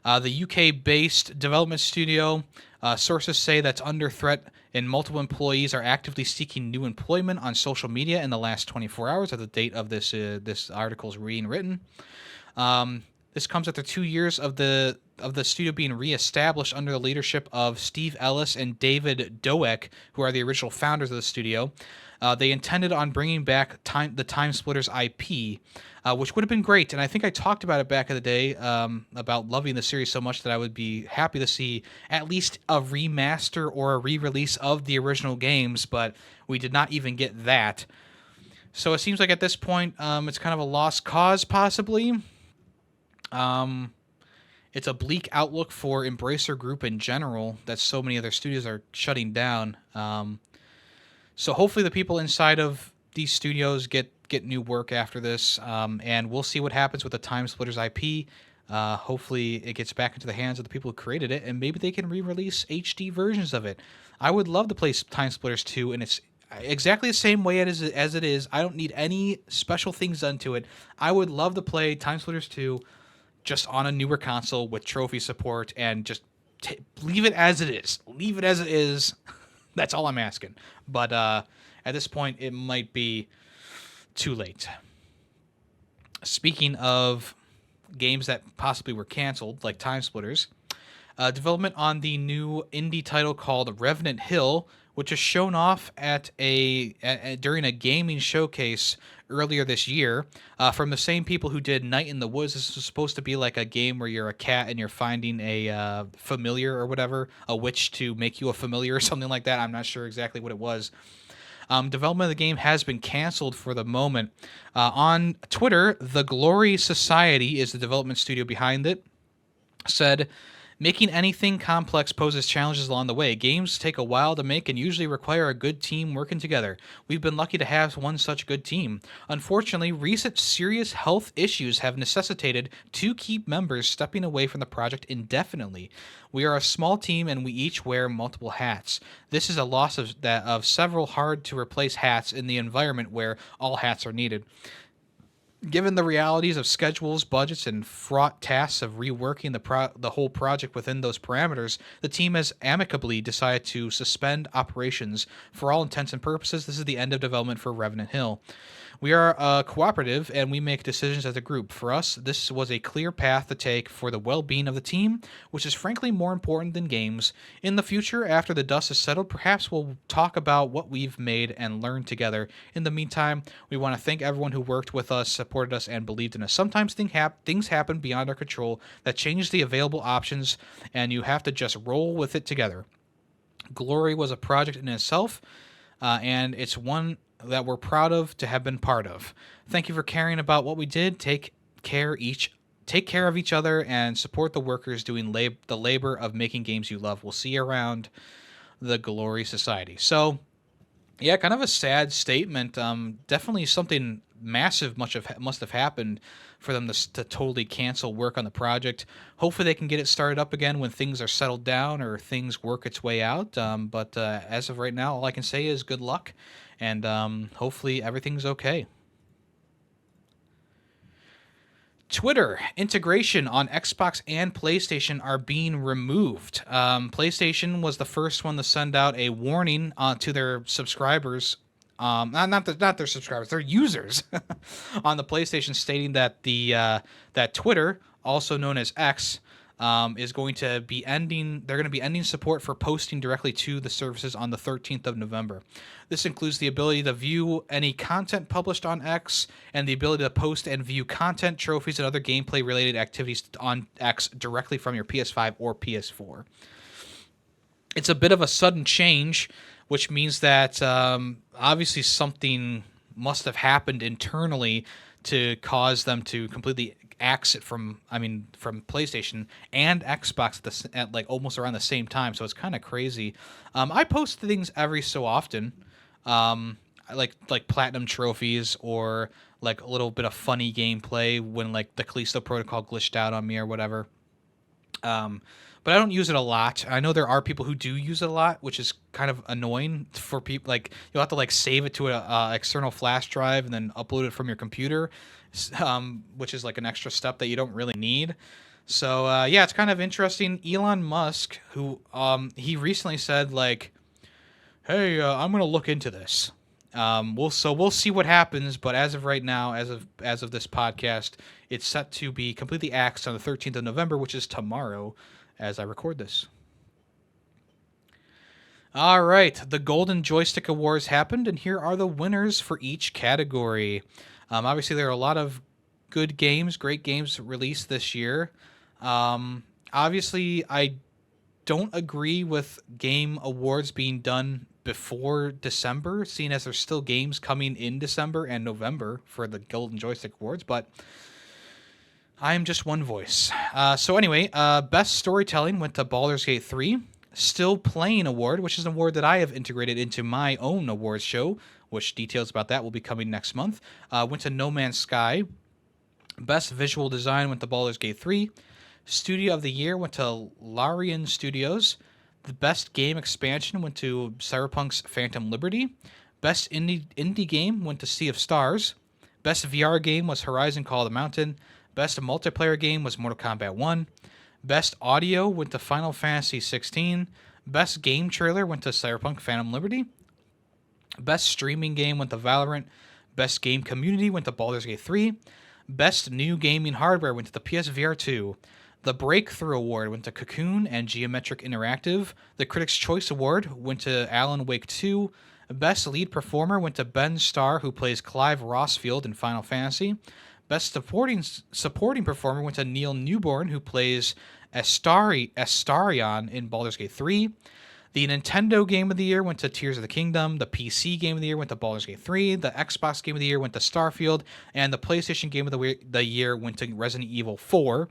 The UK-based development studio, sources say that's under threat, and multiple employees are actively seeking new employment on social media in the last 24 hours at the date of this article's being written. This comes after 2 years of the studio being reestablished under the leadership of Steve Ellis and David Doak, who are the original founders of the studio. They intended on bringing back the Time Splitters IP, which would have been great. And I think I talked about it back in the day, about loving the series so much that I would be happy to see at least a remaster or a re-release of the original games, but we did not even get that. So it seems like at this point, it's kind of a lost cause, possibly. It's a bleak outlook for Embracer Group in general, that so many other studios are shutting down. So hopefully the people inside of these studios get new work after this, and we'll see what happens with the Time Splitters IP. Hopefully it gets back into the hands of the people who created it, and maybe they can re-release HD versions of it. I would love to play Time Splitters 2, and it's exactly the same way as it is. I don't need any special things done to it. I would love to play Time Splitters 2 just on a newer console with trophy support, and just leave it as it is. Leave it as it is. That's all I'm asking. But at this point, it might be too late. Speaking of games that possibly were canceled, like Time Splitters, development on the new indie title called Revenant Hill, which is shown off during a gaming showcase earlier this year, from the same people who did Night in the Woods. This is supposed to be like a game where you're a cat and you're finding a familiar or whatever, a witch to make you a familiar or something like that. I'm not sure exactly what it was. Development of the game has been canceled for the moment. On Twitter, The Glory Society is the development studio behind it, said, "Making anything complex poses challenges along the way. Games take a while to make and usually require a good team working together. We've been lucky to have one such good team. Unfortunately, recent serious health issues have necessitated 2 key members stepping away from the project indefinitely. We are a small team and we each wear multiple hats. This is a loss of several hard-to-replace hats in the environment where all hats are needed. Given the realities of schedules, budgets, and fraught tasks of reworking the whole project within those parameters, the team has amicably decided to suspend operations. For all intents and purposes, this is the end of development for Revenant Hill. We are cooperative, and we make decisions as a group. For us, this was a clear path to take for the well-being of the team, which is frankly more important than games. In the future, after the dust is settled, perhaps we'll talk about what we've made and learned together. In the meantime, we want to thank everyone who worked with us, supported us, and believed in us. Sometimes things happen beyond our control that change the available options, and you have to just roll with it together. Glory was a project in itself, and it's one that we're proud of to have been part of. Thank you for caring about what we did. Take care of each other and support the workers doing the labor of making games you love. We'll see you around. The Glory Society." So, yeah, kind of a sad statement. Definitely something massive must have happened for them to totally cancel work on the project. Hopefully they can get it started up again when things are settled down or things work its way out. But as of right now, all I can say is good luck, and hopefully everything's okay. Twitter integration on Xbox and PlayStation are being removed. PlayStation was the first one to send out a warning to their subscribers, not their subscribers, their users on the PlayStation, stating that that Twitter, also known as X, is going to be ending. They're going to be ending support for posting directly to the services on the 13th of November. This includes the ability to view any content published on X and the ability to post and view content, trophies, and other gameplay related activities on X directly from your PS5 or PS4. It's a bit of a sudden change, which means that obviously something must have happened internally to cause them to completely exit from PlayStation and Xbox at like almost around the same time. So it's kind of crazy. I post things every so often, like platinum trophies or like a little bit of funny gameplay when like the Callisto Protocol glitched out on me or whatever. But I don't use it a lot. I know there are people who do use it a lot, which is kind of annoying for people. Like you'll have to like save it to a external flash drive and then upload it from your computer, which is like an extra step that you don't really need. So yeah, it's kind of interesting. Elon Musk, who he recently said like, "Hey, I'm gonna look into this." We'll see what happens, but as of right now, as of this podcast, it's set to be completely axed on the 13th of November, which is tomorrow, as I record this. All right, the Golden Joystick Awards happened, and here are the winners for each category. Obviously, there are a lot of good games, great games released this year. Obviously, I don't agree with game awards being done before December, seeing as there's still games coming in December and November for the Golden Joystick Awards, but I'm just one voice. So anyway, Best Storytelling went to Baldur's Gate 3. Still Playing Award, which is an award that I have integrated into my own awards show, which details about that will be coming next month, went to No Man's Sky. Best Visual Design went to Baldur's Gate 3. Studio of the Year went to Larian Studios. The Best Game Expansion went to Cyberpunk's Phantom Liberty. Best Indie Game went to Sea of Stars. Best VR Game was Horizon Call of the Mountain. Best Multiplayer Game was Mortal Kombat 1. Best Audio went to Final Fantasy 16. Best Game Trailer went to Cyberpunk Phantom Liberty. Best Streaming Game went to Valorant. Best Game Community went to Baldur's Gate 3. Best New Gaming Hardware went to the PSVR 2. The Breakthrough Award went to Cocoon and Geometric Interactive. The Critics' Choice Award went to Alan Wake 2. Best Lead Performer went to Ben Starr, who plays Clive Rossfield in Final Fantasy. Best Supporting Performer went to Neil Newborn, who plays Astarion in Baldur's Gate 3. The Nintendo Game of the Year went to Tears of the Kingdom. The PC Game of the Year went to Baldur's Gate 3. The Xbox Game of the Year went to Starfield. And the PlayStation Game of the Year went to Resident Evil 4.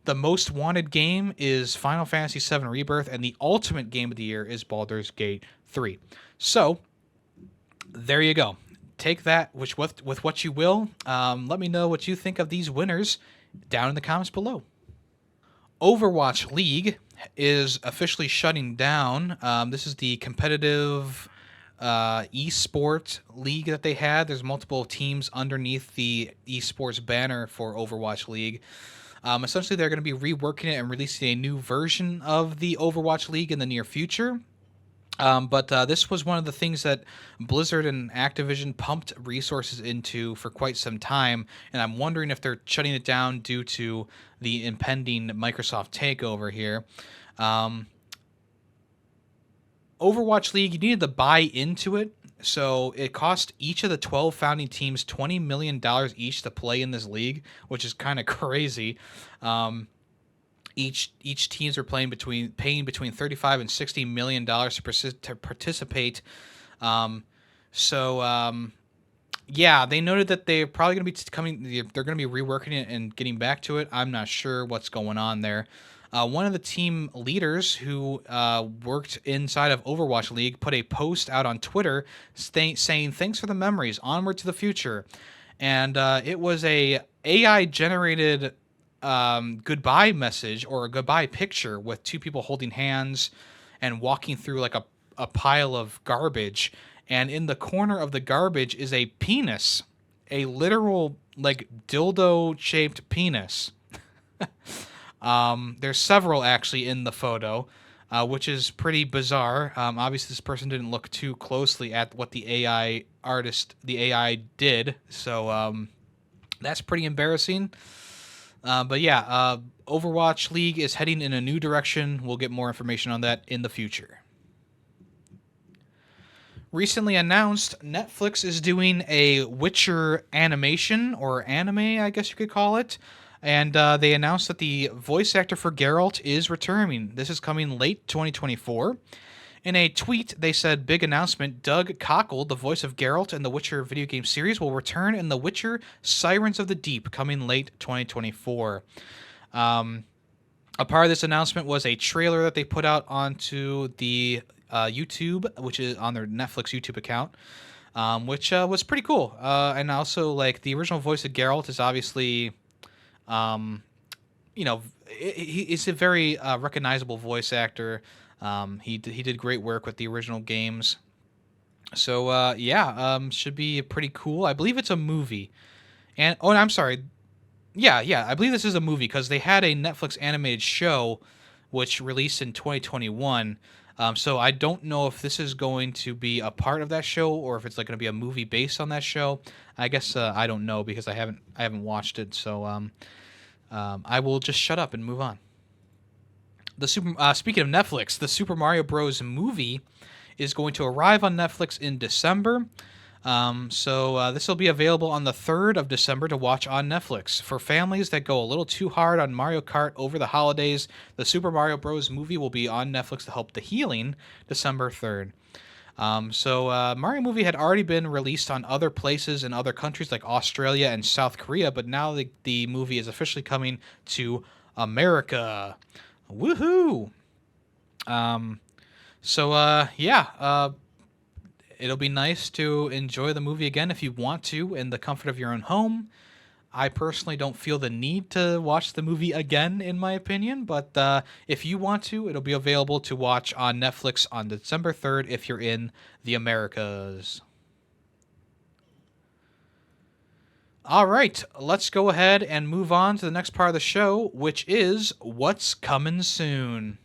The Most Wanted Game is Final Fantasy VII Rebirth. And the Ultimate Game of the Year is Baldur's Gate 3. So, there you go. Take that with what you will. Let me know what you think of these winners down in the comments below. Overwatch League is officially shutting down. This is the competitive esports league that they had. There's multiple teams underneath the esports banner for Overwatch League. Essentially, they're going to be reworking it and releasing a new version of the Overwatch League in the near future. But this was one of the things that Blizzard and Activision pumped resources into for quite some time, and I'm wondering if they're shutting it down due to the impending Microsoft takeover here. Overwatch League, you needed to buy into it, so it cost each of the 12 founding teams $20 million each to play in this league, which is kind of crazy. Each teams are paying between $35 and $60 million to participate. Yeah, they noted that they're probably going to be coming. They're going to be reworking it and getting back to it. I'm not sure what's going on there. One of the team leaders who worked inside of Overwatch League put a post out on Twitter saying, "Thanks for the memories. Onward to the future." And it was a AI generated goodbye message or a goodbye picture with two people holding hands and walking through like a pile of garbage, and in the corner of the garbage is a penis, a literal like dildo shaped penis. There's several actually in the photo, which is pretty bizarre. Obviously, this person didn't look too closely at what the AI did, so that's pretty embarrassing. But yeah, Overwatch League is heading in a new direction. We'll get more information on that in the future. Recently announced, Netflix is doing a Witcher animation, or anime, I guess you could call it. And they announced that the voice actor for Geralt is returning. This is coming late 2024. In a tweet, they said, big announcement, Doug Cockle, the voice of Geralt in the Witcher video game series, will return in The Witcher Sirens of the Deep, coming late 2024. A part of this announcement was a trailer that they put out onto the YouTube, which is on their Netflix YouTube account, which was pretty cool. And also, like, the original voice of Geralt is obviously, he's a very recognizable voice actor. He did great work with the original games. So, should be pretty cool. I believe it's a movie. And I'm sorry. Yeah, I believe this is a movie because they had a Netflix animated show which released in 2021. So I don't know if this is going to be a part of that show or if it's like going to be a movie based on that show. I guess I don't know because I haven't watched it. So I will just shut up and move on. Speaking of Netflix, the Super Mario Bros. Movie is going to arrive on Netflix in December. This will be available on the 3rd of December to watch on Netflix. For families that go a little too hard on Mario Kart over the holidays, the Super Mario Bros. Movie will be on Netflix to help the healing December 3rd. Mario movie had already been released on other places in other countries like Australia and South Korea, but now the movie is officially coming to America. Woohoo! It'll be nice to enjoy the movie again if you want to in the comfort of your own home. I personally don't feel the need to watch the movie again, in my opinion, but if you want to, it'll be available to watch on Netflix on December 3rd if you're in the Americas. All right, let's go ahead and move on to the next part of the show, which is What's Coming Soon.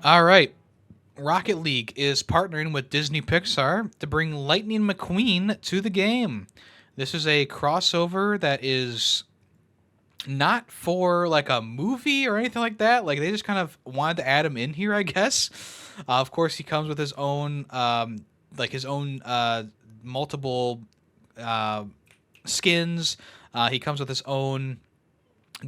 All right. Rocket League is partnering with Disney Pixar to bring Lightning McQueen to the game. This is a crossover that is not for like a movie or anything like that. Like they just kind of wanted to add him in here, I guess. Of course, he comes with his own multiple skins. He comes with his own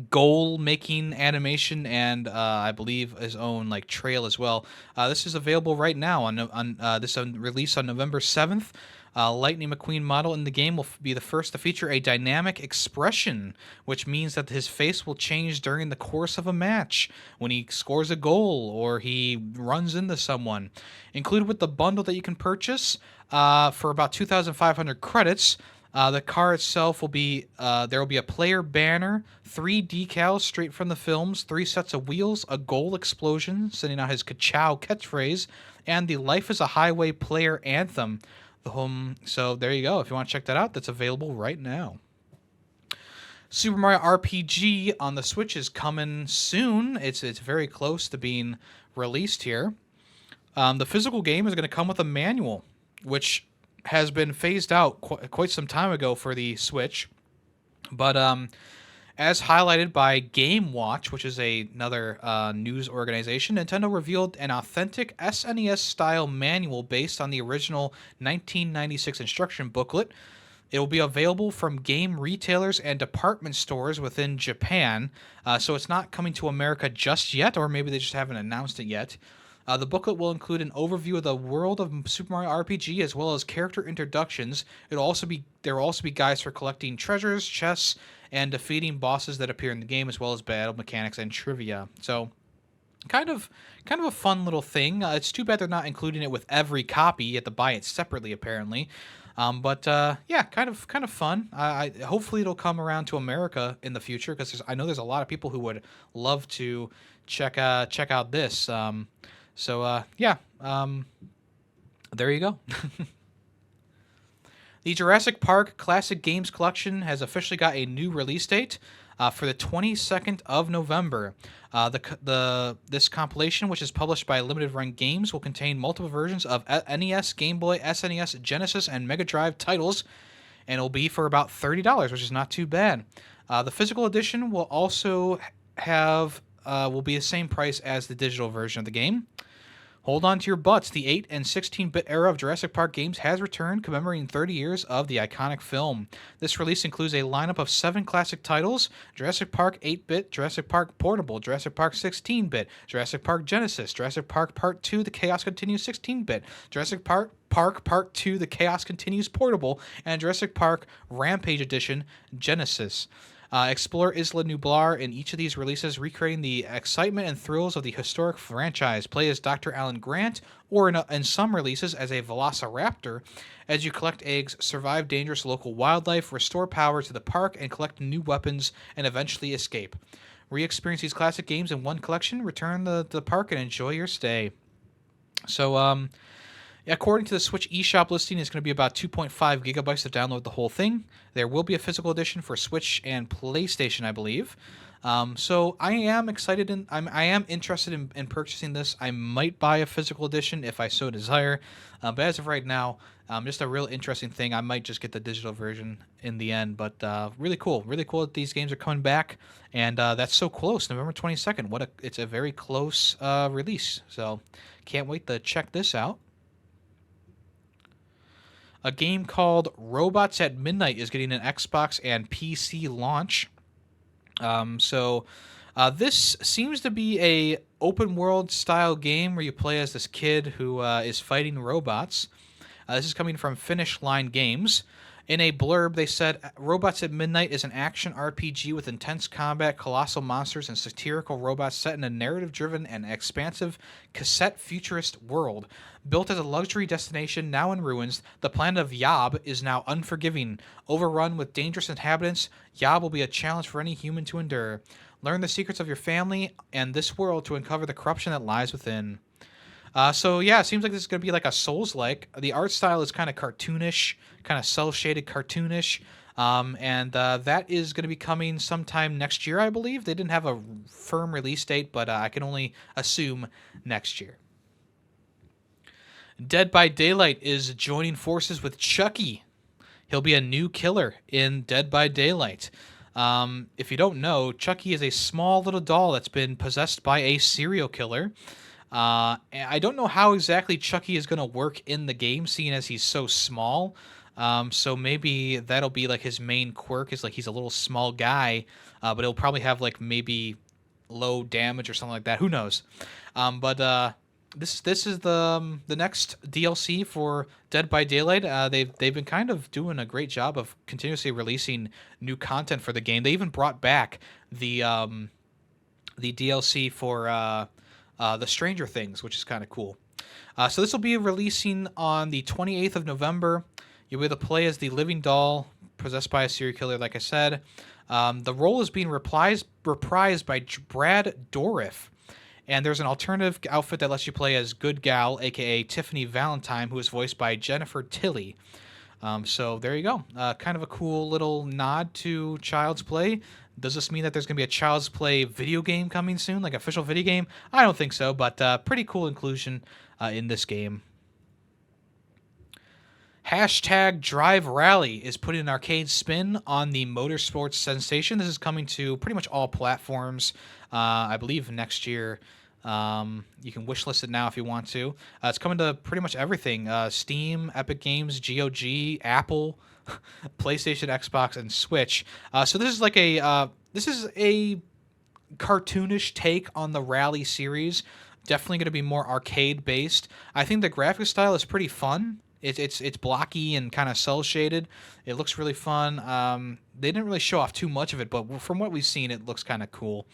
goal making animation and I believe his own like trail as well. This is available right now on release on November 7th. Lightning McQueen model in the game will be the first to feature a dynamic expression, which means that his face will change during the course of a match when he scores a goal or he runs into someone. Included with the bundle that you can purchase for about 2,500 credits. The car itself will be there will be a player banner, 3 decals straight from the films, 3 sets of wheels, a goal explosion sending out his ka-chow catchphrase, and the Life is a Highway player anthem. So there you go. If you want to check that out, that's available right now. Super Mario RPG on the Switch is coming soon. It's very close to being released here. The physical game is going to come with a manual, which has been phased out quite some time ago for the Switch. But as highlighted by Game Watch, which is another news organization, Nintendo revealed an authentic SNES-style manual based on the original 1996 instruction booklet. It will be available from game retailers and department stores within Japan. So it's not coming to America just yet, or maybe they just haven't announced it yet. The booklet will include an overview of the world of Super Mario RPG as well as character introductions. There will also be guides for collecting treasures, chests, and defeating bosses that appear in the game, as well as battle mechanics and trivia. So, kind of a fun little thing. It's too bad they're not including it with every copy. You have to buy it separately, apparently. Kind of fun. Hopefully it'll come around to America in the future because I know there's a lot of people who would love to check out this. There you go. The Jurassic Park Classic Games Collection has officially got a new release date for the 22nd of November. This compilation, which is published by Limited Run Games, will contain multiple versions of NES, Game Boy, SNES, Genesis, and Mega Drive titles, and it'll be for about $30, which is not too bad. The physical edition will also will be the same price as the digital version of the game. Hold on to your butts. The 8 and 16-bit era of Jurassic Park games has returned, commemorating 30 years of the iconic film. This release includes a lineup of 7 classic titles: Jurassic Park 8-bit, Jurassic Park Portable, Jurassic Park 16-bit, Jurassic Park Genesis, Jurassic Park Part 2, The Chaos Continues 16-bit, Jurassic Park Part 2, The Chaos Continues Portable, and Jurassic Park Rampage Edition Genesis. Explore Isla Nublar in each of these releases, recreating the excitement and thrills of the historic franchise. Play as Dr. Alan Grant, or in some releases as a velociraptor, as you collect eggs, survive dangerous local wildlife, restore power to the park, and collect new weapons, and eventually escape. Re-experience these classic games in one collection, return to the park, and enjoy your stay. So, according to the Switch eShop listing, it's going to be about 2.5 gigabytes to download the whole thing. There will be a physical edition for Switch and PlayStation, I believe. So I am excited and I am interested in purchasing this. I might buy a physical edition if I so desire, but as of right now, just a real interesting thing. I might just get the digital version in the end. But really cool that these games are coming back, and that's so close, November 22nd. It's a very close release. So can't wait to check this out. A game called Robots at Midnight is getting an Xbox and PC launch. This seems to be a open world style game where you play as this kid who is fighting robots. This is coming from Finish Line Games. In a blurb, they said, Robots at Midnight is an action RPG with intense combat, colossal monsters, and satirical robots set in a narrative-driven and expansive cassette futurist world. Built as a luxury destination now in ruins, the planet of Yob is now unforgiving. Overrun with dangerous inhabitants, Yob will be a challenge for any human to endure. Learn the secrets of your family and this world to uncover the corruption that lies within. It seems like this is going to be like a Souls-like. The art style is kind of cartoonish, kind of cel-shaded cartoonish, that is going to be coming sometime next year, I believe. They didn't have a firm release date, but I can only assume next year. Dead by Daylight is joining forces with Chucky. He'll be a new killer in Dead by Daylight. If you don't know, Chucky is a small little doll that's been possessed by a serial killer. I don't know how exactly Chucky is going to work in the game, seeing as he's so small. So maybe that'll be like his main quirk, is like he's a little small guy, but he'll probably have like maybe low damage or something like that. Who knows? This is the next DLC for Dead by Daylight. They've been kind of doing a great job of continuously releasing new content for the game. They even brought back the DLC for the Stranger Things, which is kind of cool. So this will be releasing on the 28th of November. You'll be able to play as the living doll possessed by a serial killer, like I said. The role is being reprised by Brad Dourif. And there's an alternative outfit that lets you play as Good Gal, a.k.a. Tiffany Valentine, who is voiced by Jennifer Tilly. So there you go. Kind of a cool little nod to Child's Play. Does this mean that there's going to be a Child's Play video game coming soon, like official video game? I don't think so, but pretty cool inclusion in this game. Hashtag Drive Rally is putting an arcade spin on the motorsports sensation. This is coming to pretty much all platforms, I believe, next year. You can wishlist it now if you want to. It's coming to pretty much everything. Steam, Epic Games, GOG, Apple, PlayStation, Xbox, and Switch. So this is like a cartoonish take on the Rally series. Definitely going to be more arcade based. I think the graphic style is pretty fun. It's blocky and kind of cel shaded. It looks really fun. They didn't really show off too much of it, but from what we've seen, it looks kind of cool.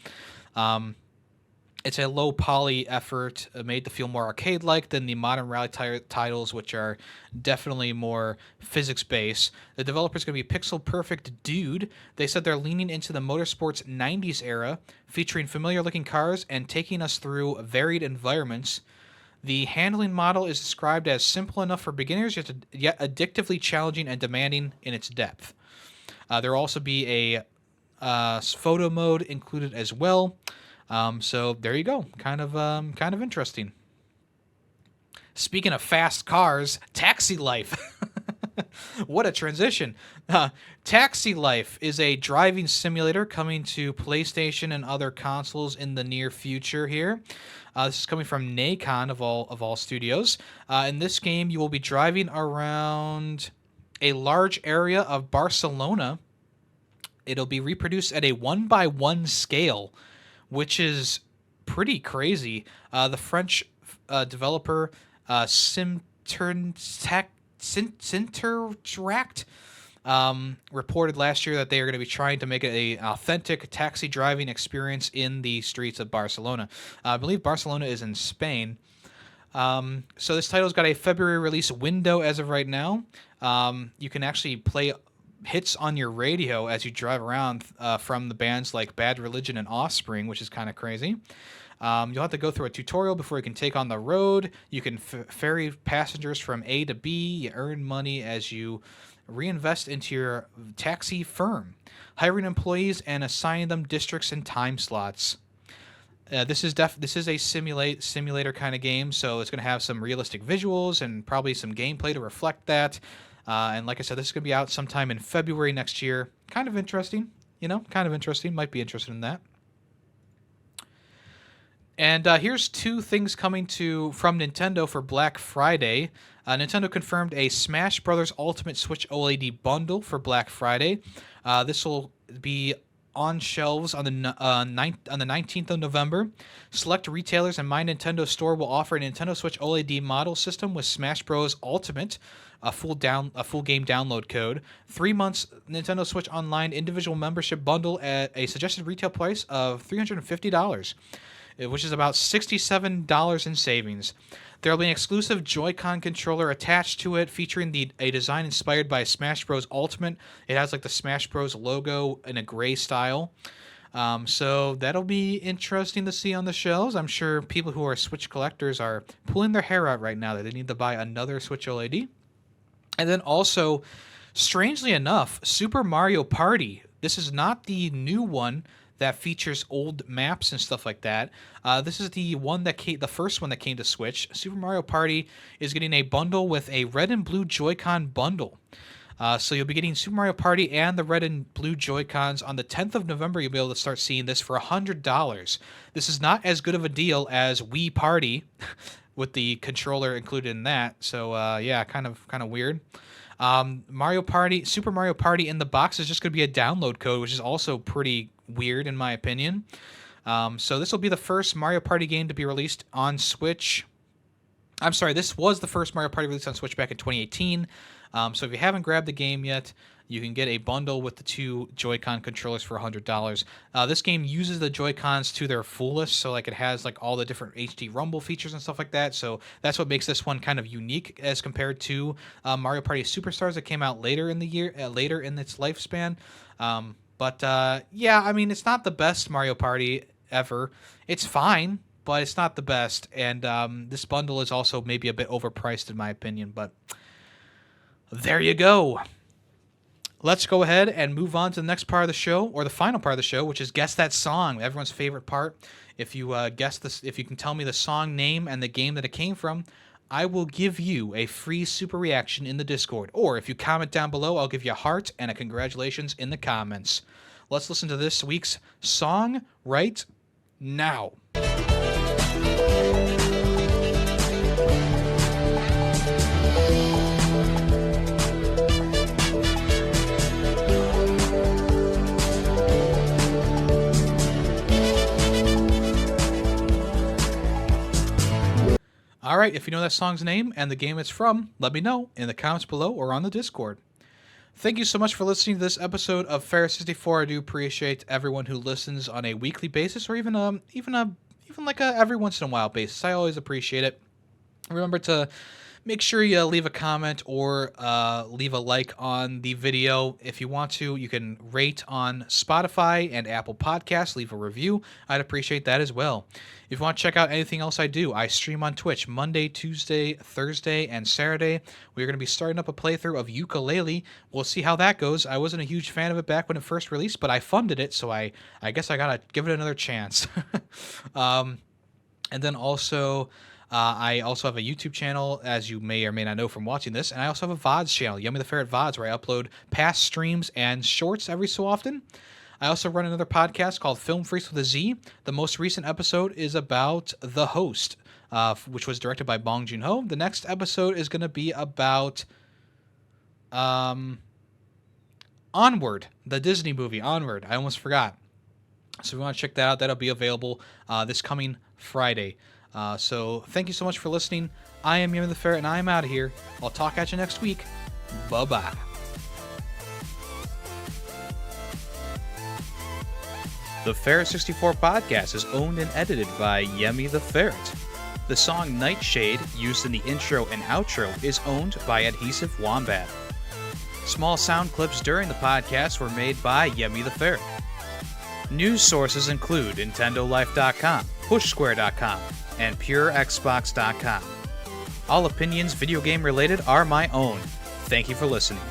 It's a low poly effort made to feel more arcade-like than the modern rally titles, which are definitely more physics-based. The developer's going to be Pixel Perfect Dude. They said they're leaning into the motorsports 90s era, featuring familiar-looking cars and taking us through varied environments. The handling model is described as simple enough for beginners, yet addictively challenging and demanding in its depth. There will also be a photo mode included as well. So there you go. Kind of interesting. Speaking of fast cars, Taxi Life. What a transition. Taxi Life is a driving simulator coming to PlayStation and other consoles in the near future here. This is coming from Nacon of all studios. In this game, you will be driving around a large area of Barcelona. It'll be reproduced at a 1:1 scale, which is pretty crazy. The French developer Sintertract reported last year that they are going to be trying to make it an authentic taxi driving experience in the streets of Barcelona. I believe Barcelona is in Spain. So this title's got a February release window as of right now. You can actually play hits on your radio as you drive around from the bands like Bad Religion and Offspring, which is kind of crazy. You'll have to go through a tutorial before you can take on the road. You can ferry passengers from A to B. You earn money as you reinvest into your taxi firm, hiring employees and assigning them districts and time slots. This is a simulator kind of game, so it's going to have some realistic visuals and probably some gameplay to reflect that. And like I said, this is going to be out sometime in February next year. Kind of interesting, Might be interested in that. And here's two things coming from Nintendo for Black Friday. Nintendo confirmed a Smash Bros. Ultimate Switch OLED bundle for Black Friday. This will be on shelves on the 19th of November. Select retailers and My Nintendo Store will offer a Nintendo Switch OLED model system with Smash Bros. Ultimate, a full game download code, 3 months Nintendo Switch Online individual membership bundle at a suggested retail price of $350, which is about $67 in savings. There will be an exclusive Joy-Con controller attached to it, featuring a design inspired by Smash Bros. Ultimate. It has like the Smash Bros. Logo in a gray style. So that'll be interesting to see on the shelves. I'm sure people who are Switch collectors are pulling their hair out right now that they need to buy another Switch OLED. And then also, strangely enough, Super Mario Party. This is not the new one that features old maps and stuff like that. This is the first one that came to Switch. Super Mario Party is getting a bundle with a red and blue Joy-Con bundle. So you'll be getting Super Mario Party and the red and blue Joy-Cons on the 10th of November. You'll be able to start seeing this for $100. This is not as good of a deal as Wii Party, with the controller included in that. So yeah, kind of weird. Super Mario Party in the box is just going to be a download code, which is also pretty weird in my opinion. So this will be the first Mario Party game to be released on Switch. I'm sorry, this was the first Mario Party released on Switch back in 2018. So if you haven't grabbed the game yet, you can get a bundle with the two Joy-Con controllers for $100. This game uses the Joy-Cons to their fullest, so like it has like all the different HD Rumble features and stuff like that. So that's what makes this one kind of unique as compared to Mario Party Superstars that came out later in the year, later in its lifespan. But yeah, I mean, it's not the best Mario Party ever. It's fine, but it's not the best. And this bundle is also maybe a bit overpriced in my opinion. But there you go. Let's go ahead and move on to the next part of the show, or the final part of the show, which is Guess That Song, everyone's favorite part. If you guess this, if you can tell me the song name and the game that it came from, I will give you a free super reaction in the Discord. Or if you comment down below, I'll give you a heart and a congratulations in the comments. Let's listen to this week's song right now. All right, if you know that song's name and the game it's from, let me know in the comments below or on the Discord. Thank you so much for listening to this episode of Ferris 64. I do appreciate everyone who listens on a weekly basis, or even like a every once in a while basis. I always appreciate it. Remember to make sure you leave a comment or leave a like on the video. If you want to, you can rate on Spotify and Apple Podcasts, leave a review. I'd appreciate that as well. If you want to check out anything else I do, I stream on Twitch Monday, Tuesday, Thursday, and Saturday. We're going to be starting up a playthrough of Ukulele. We'll see how that goes. I wasn't a huge fan of it back when it first released, but I funded it, so I guess I got to give it another chance. And then also... I also have a YouTube channel, as you may or may not know from watching this, and I also have a VODs channel, Yemmy the Ferret VODs, where I upload past streams and shorts every so often. I also run another podcast called Film Freaks with a Z. The most recent episode is about The Host, which was directed by Bong Joon-ho. The next episode is going to be about Onward, the Disney movie, Onward. I almost forgot. So if you want to check that out, that'll be available this coming Friday. So thank you so much for listening. I am Yemmy the Ferret, and I am out of here. I'll talk at you next week. Bye-bye. The Ferret 64 podcast is owned and edited by Yemmy the Ferret. The song Nightshade, used in the intro and outro, is owned by Adhesive Wombat. Small sound clips during the podcast were made by Yemmy the Ferret. News sources include NintendoLife.com, PushSquare.com, and PureXbox.com. All opinions video game related are my own. Thank you for listening.